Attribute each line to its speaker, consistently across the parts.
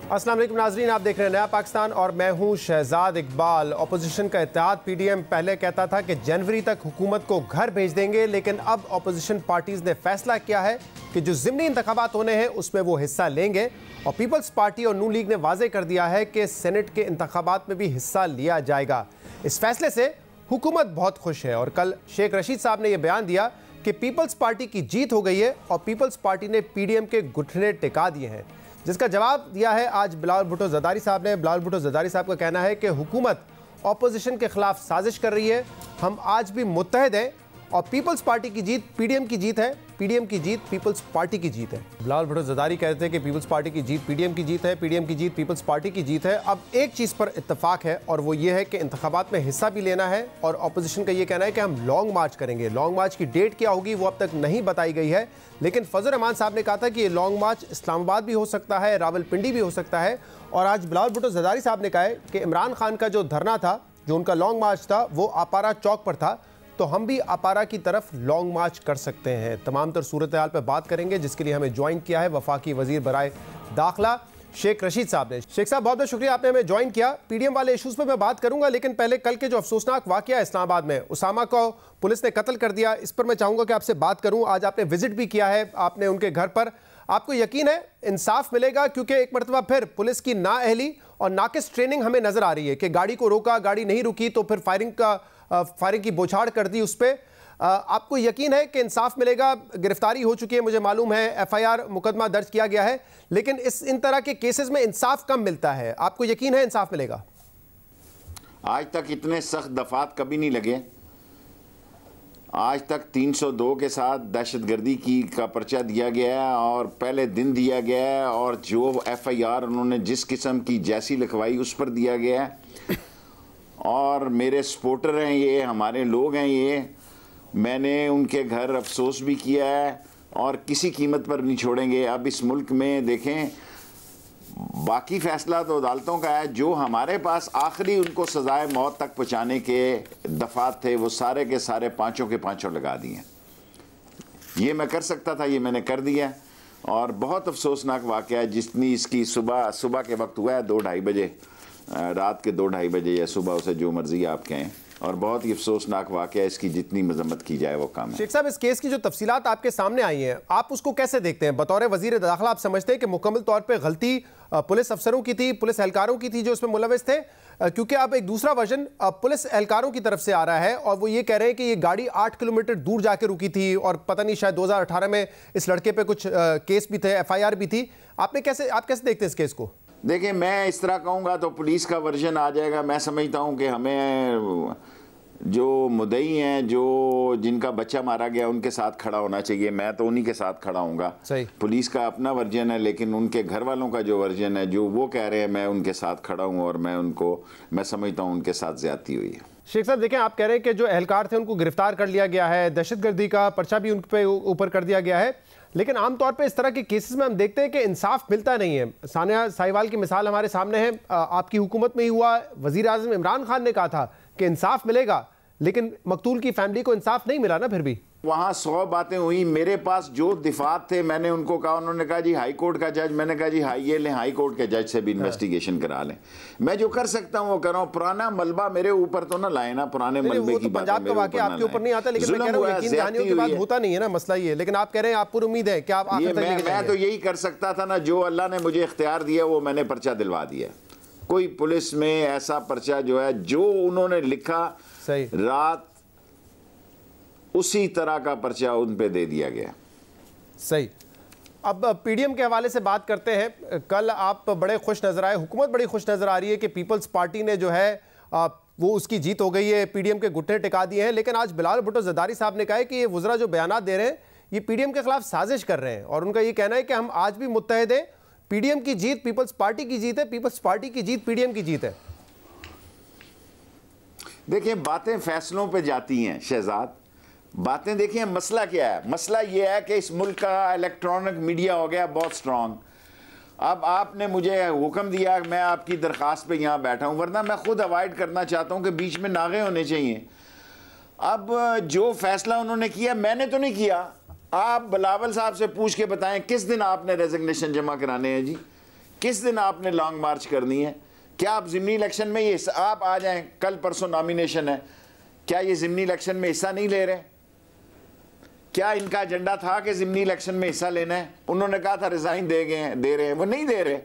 Speaker 1: अस्सलाम वालेकुम नाज़रीन, आप देख रहे हैं नया पाकिस्तान और मैं हूं शहजाद इकबाल। अपोजिशन का इत्तेहाद पीडीएम पहले कहता था कि जनवरी तक हुकूमत को घर भेज देंगे, लेकिन अब अपोजिशन पार्टीज़ ने फैसला किया है कि जो ज़िमनी इंतखाबात होने हैं उसमें वो हिस्सा लेंगे। और पीपल्स पार्टी और नून लीग ने वाज़ेह कर दिया है कि सेनेट के इंतखाबात में भी हिस्सा लिया जाएगा। इस फैसले से हुकूमत बहुत खुश है और कल शेख रशीद साहब ने यह बयान दिया कि पीपल्स पार्टी की जीत हो गई है और पीपल्स पार्टी ने पीडीएम के घुटने टिका दिए हैं, जिसका जवाब दिया है आज बिलावल भुट्टो ज़रदारी साहब ने। बिलावल भुट्टो ज़रदारी साहब का कहना है कि हुकूमत ऑपोजिशन के खिलाफ साजिश कर रही है, हम आज भी मुत्तहद हैं और पीपल्स पार्टी की जीत पीडीएम की जीत है, पीडीएम की जीत पीपल्स पार्टी की जीत है। बिलावल भुट्टो ज़रदारी कहते हैं कि पीपल्स पार्टी की जीत पीडीएम की जीत है, पीडीएम की जीत पीपल्स पार्टी की जीत है। अब एक चीज़ पर इत्तफाक है और वो ये है कि इंतखाबात में हिस्सा भी लेना है और ऑपोजिशन का ये कहना है कि हम लॉन्ग मार्च करेंगे। लॉन्ग मार्च की डेट क्या होगी वो अब तक नहीं बताई गई है, लेकिन फजल रहमान साहब ने कहा था कि ये लॉन्ग मार्च इस्लामाबाद भी हो सकता है, रावलपिंडी भी हो सकता है। और आज बिलावल भुट्टो ज़रदारी साहब ने कहा है कि इमरान खान का जो धरना था, जो उनका लॉन्ग मार्च था, वो अपारा चौक पर था, तो हम भी अपारा की तरफ लॉन्ग मार्च कर सकते हैं। तमाम तर सूरत हाल पर बात करेंगे, जिसके लिए हमें ज्वाइन किया है वफाकी वजीर बराए दाखिला शेख रशीद साहब ने। शेख साहब बहुत बहुत शुक्रिया, आपने हमें ज्वाइन किया। पीडीएम वाले इशूज़ पर मैं बात करूंगा, लेकिन पहले कल के जो अफसोसनाक वाकया इस्लामाबाद में उसामा को पुलिस ने कत्ल कर दिया, इस पर मैं चाहूँगा कि आपसे बात करूँ। आज आपने विजिट भी किया है, आपने उनके घर पर, आपको यकीन है इंसाफ मिलेगा? क्योंकि एक मरतबा फिर पुलिस की नाअहली और नाकिस ट्रेनिंग हमें नजर आ रही है कि गाड़ी को रोका, गाड़ी नहीं रुकी तो फिर फायरिंग की बौछार कर दी उस पर। आपको यकीन है कि इंसाफ मिलेगा? गिरफ्तारी हो चुकी है, मुझे मालूम है, एफआईआर मुकदमा दर्ज किया गया है, लेकिन इन तरह के केसेस में इंसाफ कम मिलता है। आपको यकीन है इंसाफ मिलेगा?
Speaker 2: आज तक इतने सख्त दफात कभी नहीं लगे। आज तक 302 के साथ दहशतगर्दी का पर्चा दिया गया है और पहले दिन दिया गया है, और जो एफआईआर उन्होंने जिस किस्म की जैसी लिखवाई उस पर दिया गया है। और मेरे सपोर्टर हैं ये, हमारे लोग हैं ये, मैंने उनके घर अफसोस भी किया है और किसी कीमत पर नहीं छोड़ेंगे। अब इस मुल्क में देखें, बाकी फैसला तो अदालतों का है, जो हमारे पास आखिरी उनको सजाए मौत तक पहुँचाने के दफात थे वो सारे के सारे पाँचों के पाँचों लगा दिए। ये मैं कर सकता था, ये मैंने कर दिया। और बहुत अफसोसनाक वाक़या है, जितनी इसकी सुबह के वक्त हुआ है 2-2:30 बजे, रात के 2-2:30 बजे या सुबह, उसे जो मर्जी आप कहें, और बहुत ही अफसोसनाक वाक़या है। इसकी जितनी मजम्मत की जाए वो कम है।
Speaker 1: शेख साहब, इस केस की जो तफसीलात आपके सामने आई हैं, आप उसको कैसे देखते हैं? बतौर वजीर दाखिला आप समझते हैं कि मुकम्मल तौर पे गलती पुलिस अफसरों की थी, पुलिस एहलकारों की थी जो इसमें मुलविस थे? क्योंकि अब एक दूसरा वर्जन पुलिस एहलकारों की तरफ से आ रहा है और वो ये कह रहे हैं कि ये गाड़ी 8 किलोमीटर दूर जाके रुकी थी और पता नहीं शायद 2018 में इस लड़के पे कुछ केस भी थे, एफआईआर भी थी। आप कैसे देखते हैं इस केस को?
Speaker 2: देखिए, मैं इस तरह कहूँगा तो पुलिस का वर्जन आ जाएगा। मैं समझता हूँ कि हमें जो मुद्दई हैं, जो जिनका बच्चा मारा गया, उनके साथ खड़ा होना चाहिए। मैं तो उन्हीं के साथ खड़ा हूँगा। पुलिस का अपना वर्जन है, लेकिन उनके घर वालों का जो वर्जन है, जो वो कह रहे हैं, मैं उनके साथ खड़ा हूँ और मैं समझता हूँ उनके साथ ज्यादती हुई है।
Speaker 1: शेख साहब देखें, आप कह रहे हैं कि जो एहलकार थे उनको गिरफ्तार कर लिया गया है, दहशतगर्दी का पर्चा भी उन पे ऊपर कर दिया गया है, लेकिन आमतौर पे इस तरह के केसेस में हम देखते हैं कि इंसाफ मिलता नहीं है। सानिया साहिवाल की मिसाल हमारे सामने है, आपकी हुकूमत में ही हुआ। वजीर आज़म इमरान खान ने कहा था कि इंसाफ मिलेगा, लेकिन मकतूल की फैमिली को इंसाफ नहीं मिला ना। फिर भी
Speaker 2: वहाँ 100 बातें हुई। मेरे पास जो दिफात थे, मैंने उनको कहा, उन्होंने कहा जी हाई कोर्ट का जज, मैंने कहा जी ये लें, हाई कोर्ट के जज से भी इन्वेस्टिगेशन करा लें। मैं जो कर सकता हूँ वो कर रहा हूँ। पुराना मलबा मेरे ऊपर तो ना लाए ना, पुराने मलबे की
Speaker 1: पंजाब का वाकया आपके ऊपर नहीं आता, लेकिन मैं कह रहा हूं यकीन दहानियों के बाद होता नहीं है ना, मसला ये। लेकिन आप कह रहे हैं आप पूरी उम्मीद है कि आप आखिर तक लेके जाएंगे।
Speaker 2: मैं तो यही कर सकता था ना, जो अल्लाह ने मुझे इख्तियार दिया वो मैंने पर्चा दिलवा दिया। कोई पुलिस में ऐसा पर्चा जो है, जो उन्होंने लिखा रात, उसी तरह का पर्चा उन पे दे दिया गया।
Speaker 1: सही। अब पीडीएम के हवाले से बात करते हैं। कल आप बड़े खुश नजर आए, हुकूमत बड़ी खुश नजर आ रही है कि पीपल्स पार्टी ने जो है वो उसकी जीत हो गई है, पीडीएम के घुटने टिका दिए हैं। लेकिन आज बिलावल भुट्टो ज़रदारी साहब ने कहा है कि ये वज़रा जो बयानात दे रहे हैं ये पीडीएम के खिलाफ साजिश कर रहे हैं, और उनका ये कहना है कि हम आज भी मुत्तहद हैं। पीडीएम की जीत पीपल्स पार्टी की जीत है, पीपल्स पार्टी की जीत पीडीएम की जीत है।
Speaker 2: देखिए, बातें फैसलों पे जाती हैं शहजाद। बातें देखिए, मसला क्या है? मसला ये है कि इस मुल्क का इलेक्ट्रॉनिक मीडिया हो गया बहुत स्ट्रांग। अब आपने मुझे हुक्म दिया, मैं आपकी दरख्वास्त पे यहाँ बैठा हूँ, वरना मैं खुद अवॉइड करना चाहता हूँ कि बीच में नागे होने चाहिए। अब जो फैसला उन्होंने किया, मैंने तो नहीं किया। आप बिलावल साहब से पूछ के बताएं किस दिन आपने रेजिग्नेशन जमा कराने हैं जी? किस दिन आपने लॉन्ग मार्च करनी है? क्या आप ज़िमनी इलेक्शन में ये आप आ जाएं, कल परसों नॉमिनेशन है, क्या ये ज़िमनी इलेक्शन में हिस्सा नहीं ले रहे? क्या इनका एजेंडा था कि ज़िमनी इलेक्शन में हिस्सा लेना है? उन्होंने कहा था रिज़ाइन दे रहे हैं, वो नहीं दे रहे।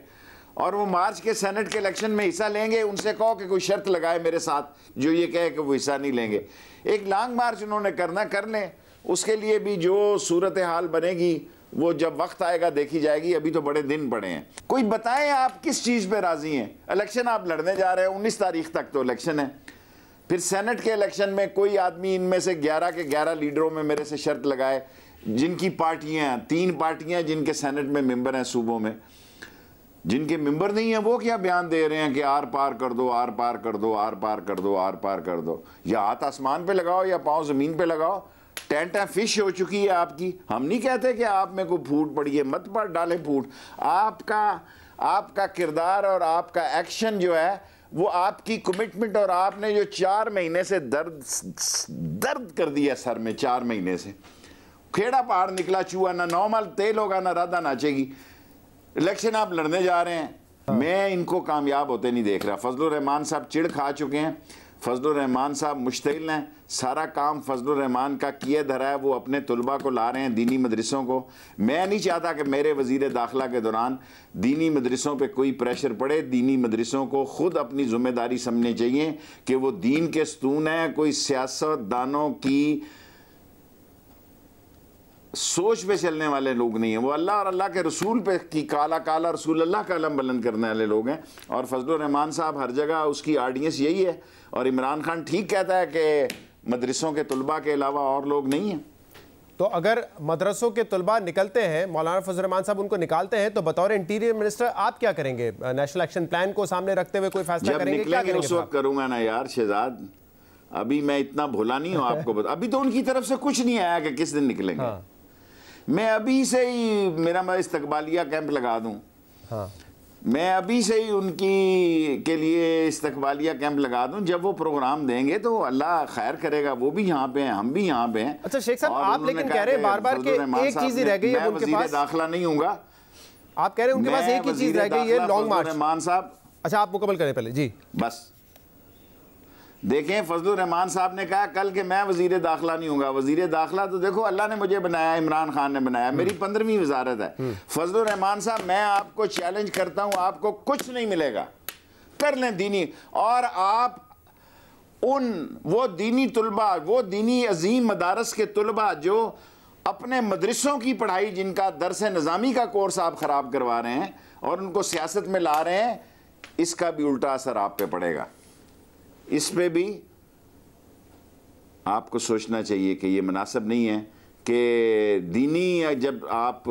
Speaker 2: और वो मार्च के सेनेट के इलेक्शन में हिस्सा लेंगे, उनसे कहो कि कोई शर्त लगाए मेरे साथ जो ये कहे कि वो हिस्सा नहीं लेंगे। एक लॉन्ग मार्च उन्होंने करना, कर लें। उसके लिए भी जो सूरत हाल बनेगी वो जब वक्त आएगा देखी जाएगी, अभी तो बड़े दिन पड़े हैं। कोई बताएं आप किस चीज़ पे राज़ी हैं? इलेक्शन आप लड़ने जा रहे हैं, 19 तारीख तक तो इलेक्शन है। फिर सेनेट के इलेक्शन में कोई आदमी इनमें से 11 के 11 लीडरों में मेरे से शर्त लगाए, जिनकी पार्टियां 3 पार्टियां जिनके सेनेट में मेंबर हैं, सूबों में जिनके मेंबर नहीं है, वो क्या बयान दे रहे हैं कि आर पार कर दो, आर पार कर दो, आर पार कर दो, आर पार कर दो। या हाथ आसमान पे लगाओ या पाँव ज़मीन पे लगाओ। टेंट फिश हो चुकी है आपकी। हम नहीं कहते कि आप में कोई फूट पड़ी है, मत पर डालें फूट। आपका किरदार और आपका एक्शन जो है वो आपकी कमिटमेंट, और आपने जो 4 महीने से दर्द कर दिया सर में, 4 महीने से खेड़ा पहाड़ निकला चूहा, ना नॉर्मल तेल होगा ना राधा नाचेगी। इलेक्शन आप लड़ने जा रहे हैं, मैं इनको कामयाब होते नहीं देख रहा। फजलुर रहमान साहब चिढ़ खा चुके हैं, फजलुर रहमान साहब मुश्तिल हैं। सारा काम फजलुर रहमान का किए धरा है, वो अपने तलबा को ला रहे हैं, दीनी मदरसों को। मैं नहीं चाहता कि मेरे वज़ीर दाखिला के दौरान दीनी मदरसों पे कोई प्रेशर पड़े। दीनी मदरसों को ख़ुद अपनी ज़िम्मेदारी समझनी चाहिए कि वो दीन के सतून हैं, कोई सियासतदानों की सोच पे चलने वाले लोग नहीं हैं। वो अल्लाह और अल्लाह के रसूल पे की काला काला रसूल अल्लाह का अलम बुलंद करने वाले लोग हैं। और फजलुर रहमान साहब हर जगह उसकी ऑडियंस यही है। और इमरान खान ठीक कहता है कि मदरसों के तलबा के अलावा और लोग नहीं हैं।
Speaker 1: तो अगर मदरसों के तलबा निकलते हैं, मौलाना फजल रहमान साहब उनको निकालते हैं, तो बतौर इंटीरियर मिनिस्टर आप क्या करेंगे? नेशनल एक्शन प्लान को सामने रखते हुए कोई फैसला करेंगे? क्या करेंगे?
Speaker 2: उस वक्त करूंगा ना यार शहजाद, अभी मैं इतना भोला नहीं हूँ आपको बता। अभी तो उनकी तरफ से कुछ नहीं आया कि किस दिन निकलेंगे। हाँ। मैं अभी से ही मेरा इस्तकबालिया कैंप लगा दूं। हाँ। मैं अभी से ही उनकी के लिए इस्तकबालिया कैंप लगा दूं। जब वो प्रोग्राम देंगे तो अल्लाह खैर करेगा। वो भी यहाँ पे हैं, हम भी यहाँ पे हैं।
Speaker 1: अच्छा शेख साहब, आप लेकिन कह रहे हैं बार-बार कि एक चीज ही रह गई है उनके पास,
Speaker 2: दाखिला नहीं होऊंगा।
Speaker 1: आप कह रहे हैं उनके पास एक ही चीज रह गई है, लॉन्ग मार्च।
Speaker 2: रहमान साहब,
Speaker 1: अच्छा आप मुकम्मल करें पहले जी।
Speaker 2: बस देखें, फजलुर रहमान साहब ने कहा कल कि मैं वजीर दाखिला नहीं हूँगा। वजीर दाखिला तो देखो अल्लाह ने मुझे बनाया, इमरान खान ने बनाया, मेरी 15वीं वजारत है। फजलुर रहमान साहब, मैं आपको चैलेंज करता हूँ, आपको कुछ नहीं मिलेगा, कर लें दीनी। और आप वो दीनी तलबा, वो दीनी अजीम मदारस के तलबा जो अपने मदरसों की पढ़ाई, जिनका दरस निज़ामी का कोर्स आप ख़राब करवा रहे हैं और उनको सियासत में ला रहे हैं, इसका भी उल्टा असर आप पे पड़ेगा। इस पे भी आपको सोचना चाहिए कि ये मुनासिब नहीं है कि दीनी, जब आप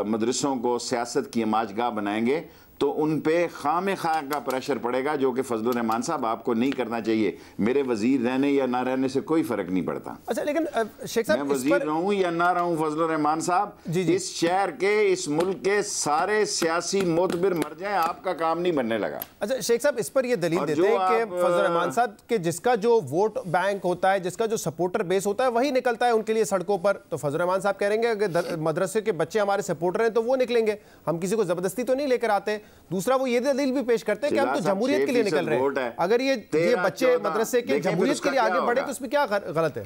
Speaker 2: मदरसों को सियासत की माजगाह बनाएंगे तो उन पे खामे खा का प्रेशर पड़ेगा, जो कि फजलुर रहमान साहब आपको नहीं करना चाहिए। मेरे वजीर रहने या ना रहने से कोई फर्क नहीं पड़ता। अच्छा लेकिन शेख साहब, मैं वजीर रहूं या ना रहूं, फजलुर रहमान साहब, इस शहर के, इस मुल्क के सारे सियासी मोतबिर मर जाएं, आपका काम नहीं बनने लगा। अच्छा शेख साहब, इस पर ये दलील देते हैं कि फजलुर रहमान साहब के जिसका जो वोट बैंक होता है, जिसका जो सपोर्टर बेस होता है, वही निकलता है उनके लिए सड़कों पर। तो फजलुर रहमान साहब कह रहे हैं कि मदरसे के बच्चे हमारे सपोर्टर हैं तो वो निकलेंगे, हम किसी को जबरदस्ती तो नहीं लेकर आते। दूसरा वो ये दलील भी पेश करते हैं कि हम तो जमहूरियत के लिए निकल रहे हैं। अगर ये बच्चे मदरसे के जमहूरियत के लिए आगे बढ़े तो उसमें क्या गलत है?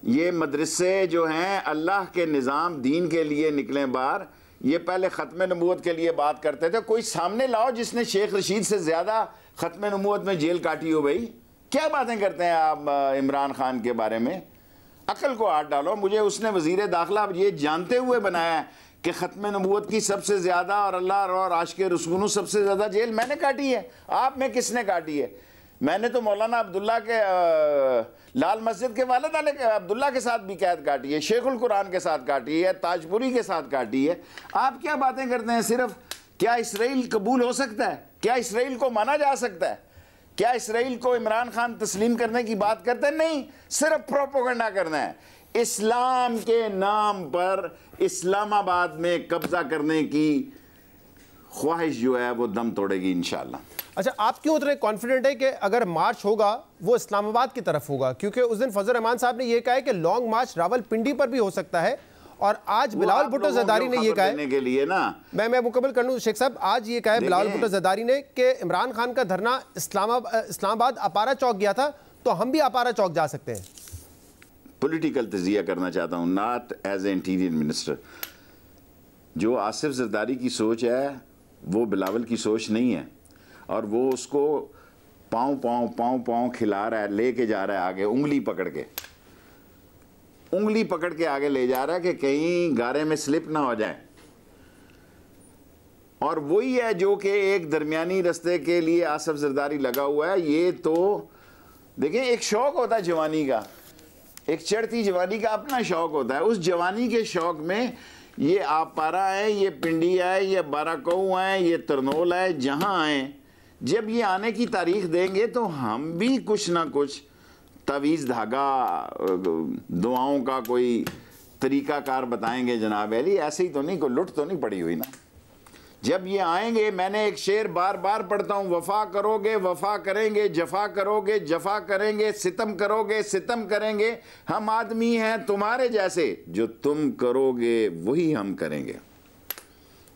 Speaker 2: ये मदरसे जो हैं अल्लाह के निज़ाम दीन के लिए निकले बाहर। ये पहले ख़त्म नबूवत के लिए बात करते थे। कोई सामने लाओ जिसने शेख रशीद से ज़्यादा ख़त्म नबूवत में जेल काटी हो। भाई क्या बातें करते हैं आप इमरान खान के बारे में? अकल को हाथ डालो। मुझे उसने वज़ीर दाखिला ये जानते हुए बनाया है कि ख़त्म नबूवत की सबसे ज़्यादा और अल्लाह और आशिक़ रसूल सबसे ज़्यादा जेल मैंने काटी है। आप में किसने काटी है? मैंने तो मौलाना अब्दुल्ला के लाल मस्जिद के वालिद अब्दुल्ला के साथ भी कैद काटी है, शेखुल कुरान के साथ काटी है, ताजपुरी के साथ काटी है। आप क्या बातें करते हैं? सिर्फ क्या इसराइल कबूल हो सकता है? क्या इसराइल को माना जा सकता है? क्या इसराइल को इमरान खान तस्लीम करने की बात करते हैं? नहीं, सिर्फ प्रोपोगंडा करना है। इस्लाम के नाम पर इस्लामाबाद में कब्जा करने की ख्वाहिश जो है वो दम तोड़ेगी इंशाअल्लाह।
Speaker 1: अच्छा, आप क्यों उतने कॉन्फिडेंट है कि अगर मार्च होगा वो इस्लामाबाद की तरफ होगा? क्योंकि उस दिन फजल रहमान साहब ने यह कहा है कि लॉन्ग मार्च रावलपिंडी पर भी हो सकता है और आज बिलावल भुट्टो ज़रदारी ने ये कहा है
Speaker 2: के लिए ना,
Speaker 1: मैं मुकम्मल कर लूं शेख साहब, आज ये कहा है बिलावल भुट्टो ज़रदारी ने कि इमरान खान का धरना इस्लामाबाद अपारा चौक गया था, तो हम भी अपारा चौक जा सकते हैं।
Speaker 2: पॉलिटिकल तजिया करना चाहता हूँ, not as a interior minister. जो आसिफ ज़रदारी की सोच है वो बिलावल की सोच नहीं है, और वो उसको पाँव पाँव पाँव पाँव खिला रहा है, लेके जा रहा है आगे, उंगली पकड़ के आगे ले जा रहा है कि कहीं गारे में स्लिप ना हो जाए। और वही है जो कि एक दरमियानी रास्ते के लिए आसिफ ज़रदारी लगा हुआ है। ये तो देखें, एक शौक होता है जवानी का, एक चढ़ती जवानी का अपना शौक होता है। उस जवानी के शौक में ये आपारा है, ये पिंडी है, ये बाराकऊ है, ये तरनोल है, जहाँ आए, जब ये आने की तारीख देंगे तो हम भी कुछ ना कुछ तवीज़ धागा, दुआओं का कोई तरीक़ाकार बताएंगे जनाब अली। ऐसे ही तो नहीं, कोई लुट तो नहीं पड़ी हुई ना। जब ये आएंगे, मैंने एक शेर बार बार पढ़ता हूँ, वफ़ा करोगे वफ़ा करेंगे, जफ़ा करोगे जफ़ा करेंगे, सितम करोगे सितम करेंगे, हम आदमी हैं तुम्हारे जैसे, जो तुम करोगे वही हम करेंगे।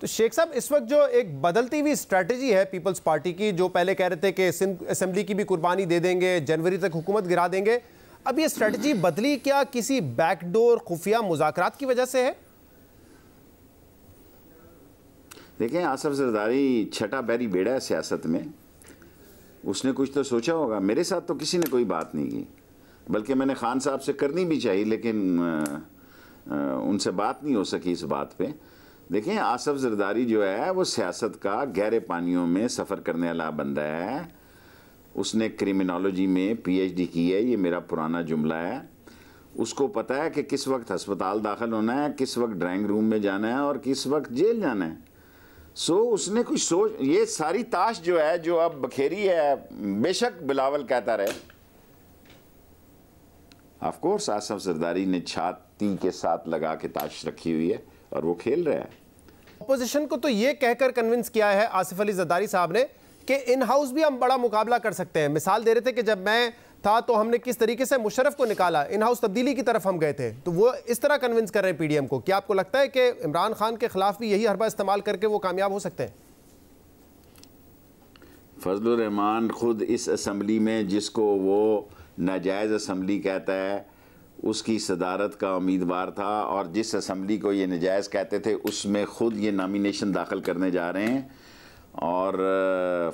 Speaker 1: तो शेख साहब, इस वक्त जो एक बदलती हुई स्ट्रैटेजी है पीपल्स पार्टी की, जो पहले कह रहे थे कि सिंध असेंबली की भी कुर्बानी दे देंगे, जनवरी तक हुकूमत गिरा देंगे, अब ये स्ट्रैटेजी बदली क्या किसी बैकडोर खुफिया मुज़ाकरात की वजह से है?
Speaker 2: देखें, आसिफ ज़रदारी छठा बैरी बेड़ा है सियासत में, उसने कुछ तो सोचा होगा। मेरे साथ तो किसी ने कोई बात नहीं की, बल्कि मैंने खान साहब से करनी भी चाहिए, लेकिन उनसे बात नहीं हो सकी इस बात पे। देखें, आसिफ ज़रदारी जो है वो सियासत का गहरे पानियों में सफ़र करने वाला बंदा है। उसने क्रिमिनोलॉजी में PhD की है, ये मेरा पुराना जुमला है। उसको पता है कि किस वक्त हस्पताल दाखिल होना है, किस वक्त ड्राइंग रूम में जाना है और किस वक्त जेल जाना है। उसने कुछ सोच, ये सारी ताश जो है जो अब बखेरी है, बेशक बिलावल कहता रहे, ऑफ कोर्स आसिफ ज़रदारी ने छाती के साथ लगा के ताश रखी हुई है और वो खेल रहा है।
Speaker 1: अपोजिशन को तो ये कहकर कन्विंस किया है आसिफ अली ज़रदारी साहब ने कि इन हाउस भी हम बड़ा मुकाबला कर सकते हैं। मिसाल दे रहे थे कि जब मैं था तो हमने किस तरीके से मुशर्रफ को निकाला, इन हाउस तब्दीली की तरफ हम गए थे, तो वो इस तरह कन्विंस कर रहे हैं PDM को। क्या आपको लगता है कि इमरान खान के खिलाफ भी यही हरबा इस्तेमाल करके वो कामयाब हो सकते हैं?
Speaker 2: फजलुर रहमान खुद इस असम्बली में, जिसको वो नाजायज़ असम्बली कहता है, उसकी सदारत का उम्मीदवार था, और जिस असम्बली को ये नाजायज़ कहते थे उसमें ख़ुद ये नामिनेशन दाखिल करने जा रहे हैं। और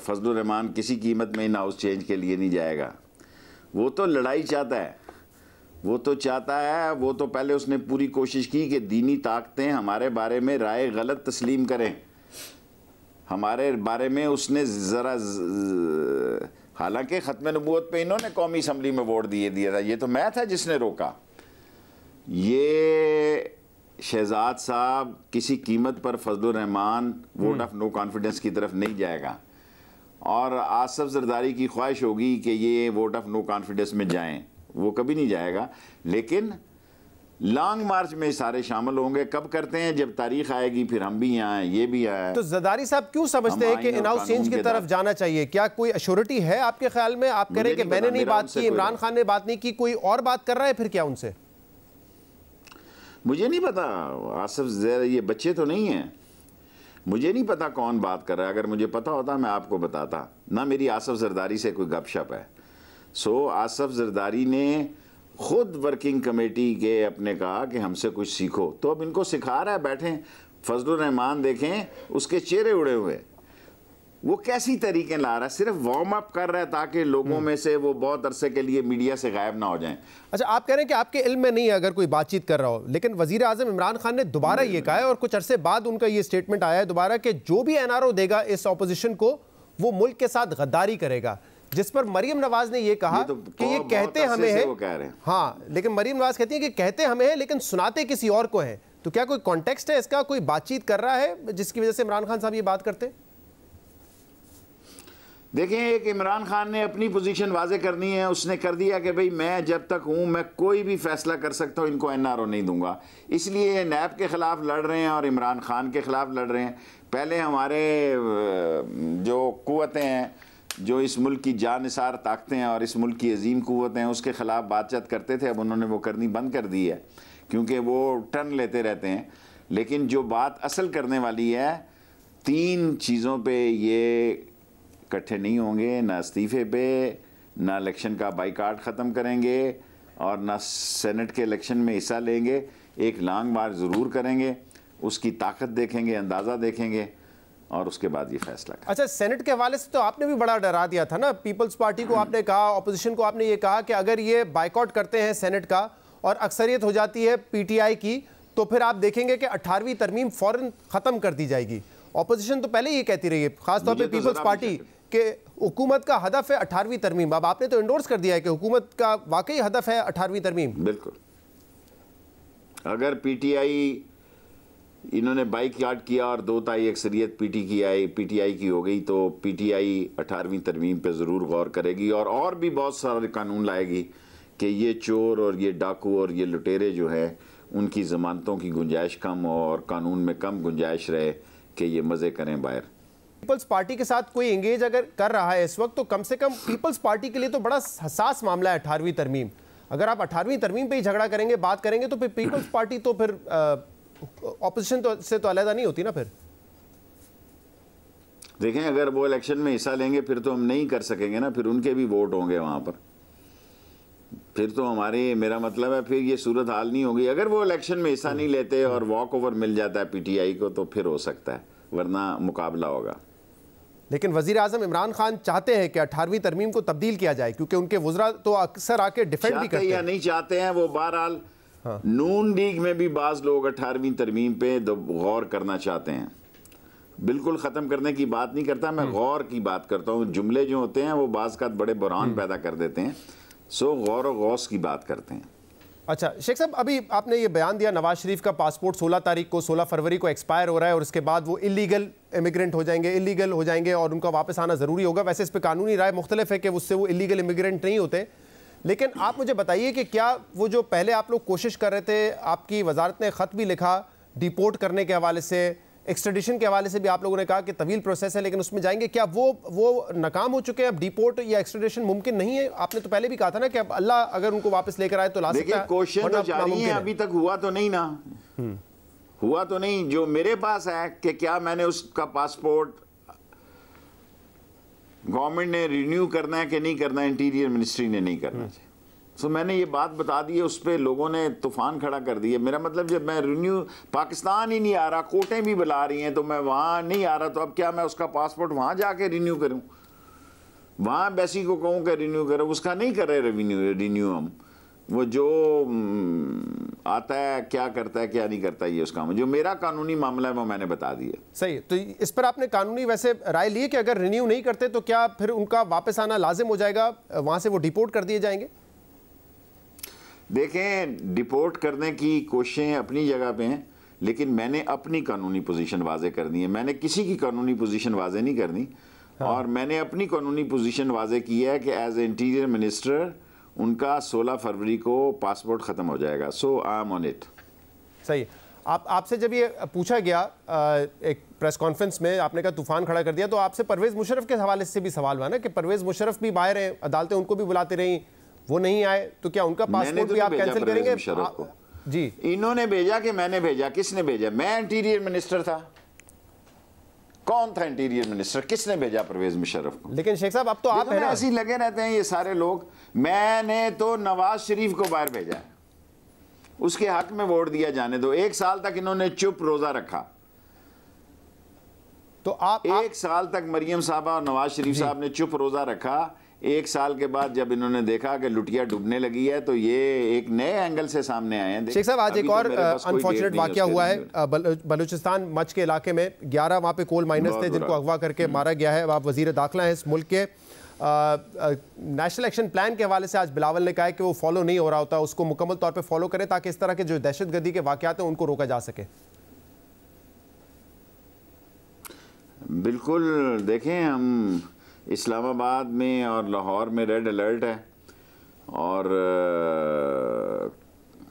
Speaker 2: फजलुर रहमान किसी कीमत में इन हाउस चेंज के लिए नहीं जाएगा। वो तो लड़ाई चाहता है, वो तो पहले उसने पूरी कोशिश की कि दीनी ताकतें हमारे बारे में राय गलत तस्लीम करें, हमारे बारे में उसने ज़रा, हालांकि ख़त्म नबूवत पे इन्होंने कौमी असम्बली में वोट दिया था, ये तो मैं था जिसने रोका। ये शहजाद साहब किसी कीमत पर Fazlur Rehman vote of no confidence की तरफ नहीं जाएगा, और आसिफ ज़रदारी की ख्वाहिश होगी कि ये वोट ऑफ नो कॉन्फिडेंस में जाएं, वो कभी नहीं जाएगा। लेकिन लॉन्ग मार्च में सारे शामिल होंगे। कब करते हैं? जब तारीख आएगी, फिर हम भी यहाँ हैं, ये भी आए।
Speaker 1: तो ज़रदारी साहब क्यों समझते हैं कि इन हाउस चेंज की तरफ जाना चाहिए? क्या कोई अश्योरिटी है आपके ख्याल में? आप कह रहे हैं कि मैंने नहीं बात की, इमरान खान ने बात नहीं की, कोई और बात कर रहा है फिर क्या उनसे?
Speaker 2: मुझे नहीं पता। आसिफ ज़रदारी ये बच्चे तो नहीं हैं, मुझे नहीं पता कौन बात कर रहा है। अगर मुझे पता होता मैं आपको बताता ना। मेरी आसिफ ज़रदारी से कोई गपशप है। आसिफ ज़रदारी ने खुद वर्किंग कमेटी के अपने कहा कि हमसे कुछ सीखो, तो अब इनको सिखा रहा है। बैठे फजलुर रहमान देखें, उसके चेहरे उड़े हुए, वो कैसी तरीके ला रहा है, सिर्फ वार्म अप कर रहा है ताकि लोगों में से वो बहुत अरसे के लिए मीडिया से गायब ना हो जाएं।
Speaker 1: अच्छा, आप कह रहे हैं कि आपके इल्म में नहीं है अगर कोई बातचीत कर रहा हो, लेकिन वजीर आजम इमरान खान ने दोबारा ये कहा है और कुछ अरसे बाद उनका ये स्टेटमेंट आया है दोबारा कि जो भी NRO देगा इस ऑपोजिशन को वो मुल्क के साथ गद्दारी करेगा, जिस पर मरियम नवाज ने ये कहा कि ये कहते हमें है। हाँ, लेकिन मरियम नवाज कहती है कि कहते हमें है लेकिन सुनाते किसी और को है। तो क्या कोई कॉन्टेक्स्ट है इसका? कोई बातचीत कर रहा है जिसकी वजह से इमरान खान साहब ये बात करते?
Speaker 2: देखें, एक इमरान खान ने अपनी पोजीशन वाजे करनी है। उसने कर दिया कि भाई मैं जब तक हूँ मैं कोई भी फैसला कर सकता हूँ, इनको NRO नहीं दूंगा। इसलिए नैब के ख़िलाफ़ लड़ रहे हैं और इमरान खान के ख़िलाफ़ लड़ रहे हैं। पहले हमारे जो क़ुव्वतें हैं, जो इस मुल्क की जानिसार ताकतें हैं और इस मुल्क की अजीम क़ुव्वतें हैं, उसके ख़िलाफ़ बातचीत करते थे। अब उन्होंने वो करनी बंद कर दी है क्योंकि वो टर्न लेते रहते हैं। लेकिन जो बात असल करने वाली है, 3 चीज़ों पे ये इकट्ठे नहीं होंगे, ना इस्तीफे पे, ना इलेक्शन का बाइकाट ख़त्म करेंगे और ना सेनेट के इलेक्शन में हिस्सा लेंगे। एक लॉन्ग मार्च ज़रूर करेंगे, उसकी ताकत देखेंगे, अंदाज़ा देखेंगे और उसके बाद ये फैसला करें।
Speaker 1: अच्छा, सेनेट के हवाले से तो आपने भी बड़ा डरा दिया था ना, पीपल्स पार्टी को आपने कहा, ऑपोजिशन को आपने ये कहा कि अगर ये बाइकआउट करते हैं सेनेट का और अक्सरियत हो जाती है पीटीआई की, तो फिर आप देखेंगे कि 18वीं तरमीम फौरन ख़त्म कर दी जाएगी। ऑपोजिशन तो पहले ये कहती रही है, खासतौर पर पीपल्स पार्टी, कि हुकूमत का हदफ है 18वीं तरमीम। अब आपने तो इंडोर्स कर दिया है कि हुकूमत का वाकई हदफ है 18वीं तरमीम।
Speaker 2: बिल्कुल, अगर पीटीआई इन्होंने बाइकआउट किया और 2 अक्सरियत पीटीआई की हो गई, तो पीटीआई 18वीं तरमीम पे ज़रूर गौर करेगी और भी बहुत सारे कानून लाएगी कि ये चोर और ये डाकू और ये लुटेरे जो हैं उनकी ज़मानतों की गुंजाइश कम और कानून में कम गुंजाइश रहे कि ये मज़े करें बाहर।
Speaker 1: पीपल्स पार्टी के साथ कोई एंगेज अगर कर रहा है इस वक्त, तो कम से कम पीपल्स पार्टी के लिए तो बड़ा हसास मामला है 18वीं तरमीम। अगर आप 18वीं तरमीम पे ही झगड़ा करेंगे, बात करेंगे, तो फिर पीपल्स पार्टी तो फिर ऑपोजिशन से तो अलग नहीं होती ना। फिर
Speaker 2: देखें, अगर वो इलेक्शन में हिस्सा लेंगे फिर तो हम नहीं कर सकेंगे ना, फिर उनके भी वोट होंगे वहां पर, फिर तो हमारे, मेरा मतलब है फिर ये सूरत हाल नहीं होगी। अगर वो इलेक्शन में हिस्सा नहीं लेते और वॉक ओवर मिल जाता है पीटीआई को, तो फिर हो सकता है, वरना मुकाबला होगा।
Speaker 1: लेकिन वजीर आजम इमरान खान चाहते हैं कि 18वीं तरमीम को तब्दील किया जाए, क्योंकि उनके वज़रा तो अक्सर आके डिफेंड भी करते हैं।
Speaker 2: या नहीं चाहते हैं वो, बहरहाल नून लीग में भी बाज लोग 18वीं तरमीम पे गौर करना चाहते हैं। बिल्कुल ख़त्म करने की बात नहीं करता मैं, गौर की बात करता हूँ। जुमले जो होते हैं वो बाज़ का बड़े बुरान पैदा कर देते हैं, सो गौर और गौस की बात करते हैं।
Speaker 1: अच्छा शेख साहब, अभी आपने ये बयान दिया नवाज शरीफ का पासपोर्ट 16 फरवरी को एक्सपायर हो रहा है और उसके बाद वो इलीगल इमिग्रेंट हो जाएंगे और उनका वापस आना ज़रूरी होगा। वैसे इस पर कानूनी राय मुख्तलिफ है कि उससे वो इलीगल इमिग्रेंट नहीं होते, लेकिन आप मुझे बताइए कि क्या वो जो पहले आप लोग कोशिश कर रहे थे, आपकी वजारत ने ख़त भी लिखा डिपोर्ट करने के हवाले से, एक्सट्रेडिशन के हवाले से भी आप लोगों ने कहा कि तवील प्रोसेस है, लेकिन उसमें जाएंगे, क्या वो नाकाम हो चुके हैं? अब डिपोर्ट या एक्सट्रेडिशन मुमकिन नहीं है? आपने तो पहले भी कहा था ना कि अब अल्लाह अगर उनको वापस लेकर आए तो ला सकता है।
Speaker 2: क्वेश्चन तो जारी है, अभी तक हुआ तो नहीं ना, हुआ तो नहीं। जो मेरे पास है कि क्या मैंने उसका पासपोर्ट गवर्नमेंट ने रिन्यू करना है कि नहीं करना है, इंटीरियर मिनिस्ट्री ने नहीं करना चाहिए। सो मैंने ये बात बता दी है, उस पर लोगों ने तूफान खड़ा कर दिया। मेरा मतलब जब मैं रिन्यू, पाकिस्तान ही नहीं आ रहा, कोर्टें भी बुला रही हैं, तो मैं वहाँ नहीं आ रहा, तो अब क्या मैं उसका पासपोर्ट वहाँ जाके रिन्यू करूँ, वहाँ एम्बेसी को कहूँ कि रिन्यू करो? उसका नहीं कर रहे रिन्यू हम, वो जो आता है क्या करता है क्या नहीं करता, ये उसका जो मेरा कानूनी मामला है वो मैंने बता दिया।
Speaker 1: सही, तो इस पर आपने कानूनी वैसे राय ली कि अगर रिन्यू नहीं करते तो क्या फिर उनका वापस आना लाजिम हो जाएगा, वहाँ से वो डिपोर्ट कर दिए जाएंगे?
Speaker 2: देखें, डिपोर्ट करने की कोशिशें अपनी जगह पे हैं, लेकिन मैंने अपनी कानूनी पोजीशन वाजे करनी है, मैंने किसी की कानूनी पोजीशन वाजे नहीं करनी। हाँ। और मैंने अपनी कानूनी पोजीशन वाजे की है कि एज इंटीरियर मिनिस्टर उनका 16 फरवरी को पासपोर्ट ख़त्म हो जाएगा। सो आई एम ऑन इट।
Speaker 1: सही। आपसे जब ये पूछा गया एक प्रेस कॉन्फ्रेंस में, आपने कहा तूफान खड़ा कर दिया, तो आपसे परवेज़ मुशर्रफ के हवाले से भी सवाल हुआ ना कि परवेज़ मुशर्रफ भी बाहर हैं, अदालतें उनको भी बुलाती रही, वो नहीं आए, तो क्या उनका पासपोर्ट भी आप कैंसिल करेंगे? जी,
Speaker 2: इन्होंने भेजा कि मैंने भेजा? किसने भेजा? मैं इंटीरियर मिनिस्टर था। कौन था इंटीरियर मिनिस्टर? किसने भेजा परवेज मुशर्रफ को?
Speaker 1: लेकिन शेख साहब अब तो आप हैं ना,
Speaker 2: ऐसे ही लगे रहते हैं ये सारे लोग। मैंने तो नवाज शरीफ को बाहर भेजा, उसके हक में वोट दिया जाने दो। 1 साल तक इन्होंने चुप रोजा रखा,
Speaker 1: तो आप
Speaker 2: 1 साल तक मरियम साहबा और नवाज शरीफ साहब ने चुप रोजा रखा। 1 साल के बाद जब इन्होंने देखा कि लुटिया डूबने लगी है, तो ये एक नए एंगल से सामने आए हैं।
Speaker 1: शेख साहब, आज एक और अनफॉर्चुनेट वाकया हुआ है बलूचिस्तान मच के इलाके में। 11 वहाँ पे कोल माइनर्स थे जिनको अगवा करके मारा गया है। आप वजीर दाखिला हैं इस मुल्क के। नेशनल एक्शन प्लान के हवाले से आज बिलावल ने कहा है कि वो फॉलो नहीं हो रहा होता, उसको मुकम्मल तौर पे फॉलो करें ताकि इस तरह के जो दहशतगर्दी के वाकयात हैं उनको रोका जा सके।
Speaker 2: बिल्कुल, देखें, हम इस्लामाबाद में और लाहौर में रेड अलर्ट है, और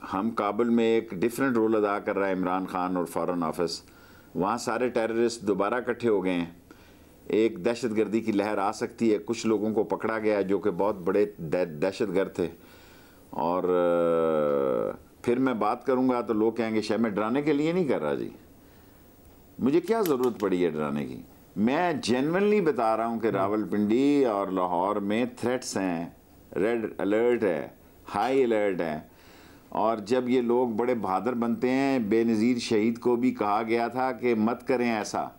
Speaker 2: हम काबुल में एक डिफरेंट रोल अदा कर रहा है इमरान खान और फॉरेन ऑफिस। वहाँ सारे टेररिस्ट दोबारा इकट्ठे हो गए हैं। एक दहशतगर्दी की लहर आ सकती है। कुछ लोगों को पकड़ा गया जो कि बहुत बड़े दहशतगर्द थे, और फिर मैं बात करूंगा तो लोग कहेंगे शायद मैं डराने के लिए नहीं कर रहा जी, मुझे क्या ज़रूरत पड़ी है डराने की। मैं जेन्युइनली बता रहा हूं कि रावलपिंडी और लाहौर में थ्रेट्स हैं, रेड अलर्ट है, हाई अलर्ट है। और जब ये लोग बड़े बहादुर बनते हैं, बेनज़ीर शहीद को भी कहा गया था कि मत करें ऐसा,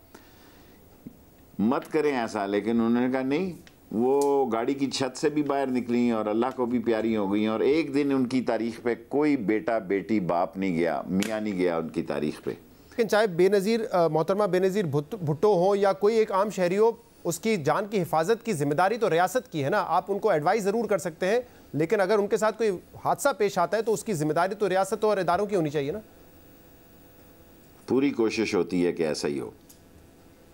Speaker 2: मत करें ऐसा, लेकिन उन्होंने कहा नहीं। वो गाड़ी की छत से भी बाहर निकली और अल्लाह को भी प्यारी हो गई, और एक दिन उनकी तारीख पे कोई बेटा बेटी बाप नहीं गया, मियाँ नहीं गया उनकी तारीख पे।
Speaker 1: लेकिन चाहे बेनज़ीर मोहतरमा बेनज़ीर भुट्टो हो या कोई एक आम शहरी हो, उसकी जान की हिफाजत की जिम्मेदारी तो रियासत की है ना। आप उनको एडवाइस ज़रूर कर सकते हैं, लेकिन अगर उनके साथ कोई हादसा पेश आता है तो उसकी जिम्मेदारी तो रियासत और इदारों की होनी चाहिए ना।
Speaker 2: पूरी कोशिश होती है कि ऐसा ही हो।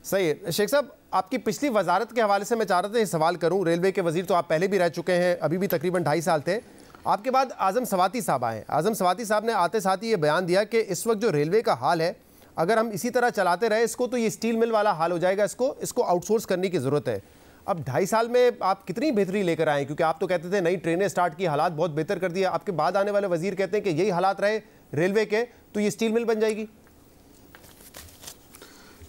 Speaker 1: सही है। शेख साहब, आपकी पिछली वजारत के हवाले से मैं चाह रहा था ये सवाल करूं। रेलवे के वजीर तो आप पहले भी रह चुके हैं, अभी भी तकरीबन 2.5 साल थे। आपके बाद आज़म सवाती साहब आए। आज़म सवाती साहब ने आते साथ ही ये बयान दिया कि इस वक्त जो रेलवे का हाल है, अगर हम इसी तरह चलाते रहे इसको तो ये स्टील मिल वाला हाल हो जाएगा, इसको आउटसोर्स करने की ज़रूरत है। अब 2.5 साल में आप कितनी बेहतरी लेकर आए? क्योंकि आप तो कहते थे नई ट्रेनें स्टार्ट की, हालात बहुत बेहतर कर दिया। आपके बाद आने वाले वजीर कहते हैं कि यही हालात रहे रेलवे के तो ये स्टील मिल बन जाएगी।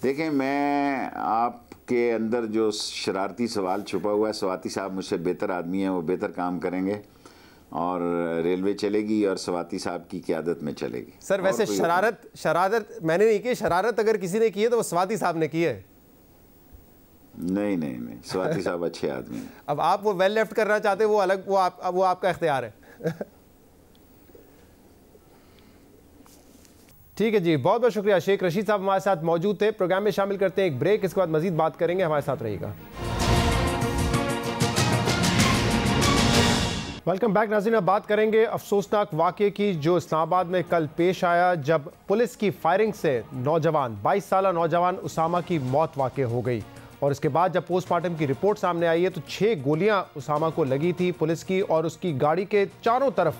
Speaker 2: देखें, मैं आपके अंदर जो शरारती सवाल छुपा हुआ है, सवाती साहब मुझसे बेहतर आदमी हैं, वो बेहतर काम करेंगे और रेलवे चलेगी और सवाती साहब की क़यादत में चलेगी।
Speaker 1: सर वैसे शरारत मैंने नहीं की, शरारत अगर किसी ने की है तो वो सवाती साहब ने की है।
Speaker 2: नहीं, सवाती साहब अच्छे आदमी हैं।
Speaker 1: अब आप वो वेल लेफ्ट करना चाहते हैं, वो अलग, वो आपका इख्तियार है। ठीक है जी, बहुत बहुत शुक्रिया। शेख रशीद साहब हमारे साथ मौजूद थे। प्रोग्राम में शामिल करते हैं एक ब्रेक, इसके बाद मजीद बात करेंगे, हमारे साथ रहिएगा। वेलकम बैक नाज़रीन। अब बात करेंगे अफसोसनाक वाक़े की जो इस्लामाबाद में कल पेश आया, जब पुलिस की फायरिंग से नौजवान 22 साल नौजवान उसामा की मौत वाक़ हो गई। और इसके बाद जब पोस्टमार्टम की रिपोर्ट सामने आई है तो 6 गोलियां उसामा को लगी थी पुलिस की, और उसकी गाड़ी के चारों तरफ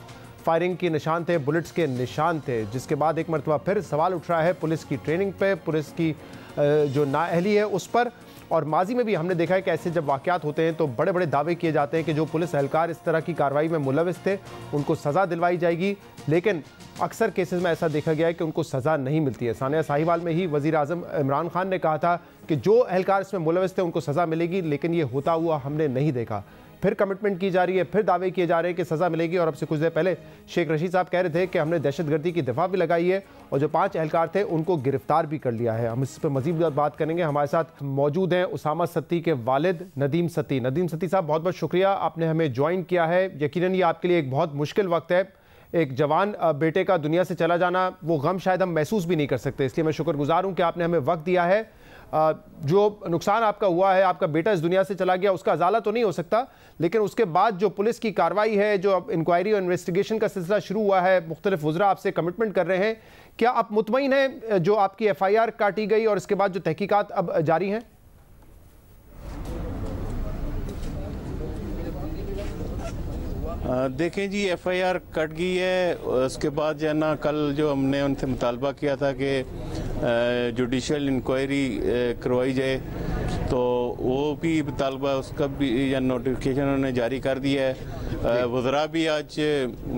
Speaker 1: फायरिंग के निशान थे, बुलेट्स के निशान थे। जिसके बाद एक मरतबा फिर सवाल उठ रहा है पुलिस की ट्रेनिंग पे, पुलिस की जो नाअहली है उस पर। और माजी में भी हमने देखा है कि ऐसे जब वाक़यात होते हैं तो बड़े बड़े दावे किए जाते हैं कि जो पुलिस एहलकार इस तरह की कार्रवाई में मुलविस थे उनको सज़ा दिलवाई जाएगी, लेकिन अक्सर केसेस में ऐसा देखा गया है कि उनको सज़ा नहीं मिलती है। सानिया साहिवाल में ही वज़ीर आज़म इमरान खान ने कहा था कि जो एहलकार इसमें मुलविस थे उनको सज़ा मिलेगी, लेकिन ये होता हुआ हमने नहीं देखा। फिर कमिटमेंट की जा रही है, फिर दावे किए जा रहे हैं कि सज़ा मिलेगी। और अब से कुछ देर पहले शेख रशीद साहब कह रहे थे कि हमने दहशतगर्दी की दफ़ा भी लगाई है और जो 5 एहलकार थे उनको गिरफ्तार भी कर लिया है। हम इस पर मज़ीद बात करेंगे। हमारे साथ मौजूद हैं उसामा सत्ती के वालिद नदीम सत्ती। नदीम सत्ती साहब, बहुत बहुत शुक्रिया, आपने हमें ज्वाइन किया है। यकीनन ये आपके लिए एक बहुत मुश्किल वक्त है। एक जवान बेटे का दुनिया से चला जाना, वो गम शायद हम महसूस भी नहीं कर सकते, इसलिए मैं शुक्रगुजार हूँ कि आपने हमें वक्त दिया है। जो नुकसान आपका हुआ है, आपका बेटा इस दुनिया से चला गया, उसका अजाला तो नहीं हो सकता, लेकिन उसके बाद जो पुलिस की कार्रवाई है, जो अब इंक्वायरी और इन्वेस्टिगेशन का सिलसिला शुरू हुआ है, मुख्तलिफ वज़रा आपसे कमिटमेंट कर रहे हैं, क्या आप मुतमईन हैं जो आपकी FIR काटी गई और इसके बाद जो तहकीकात अब जारी हैं?
Speaker 3: देखें जी, FIR कट गई है। उसके बाद जो है ना, कल जो हमने उनसे मुतालबा किया था कि जुडिशल इंक्वायरी करवाई जाए, तो वो भी मुतालबा, उसका भी या नोटिफिकेशन उन्होंने जारी कर दिया है। वज़रा भी आज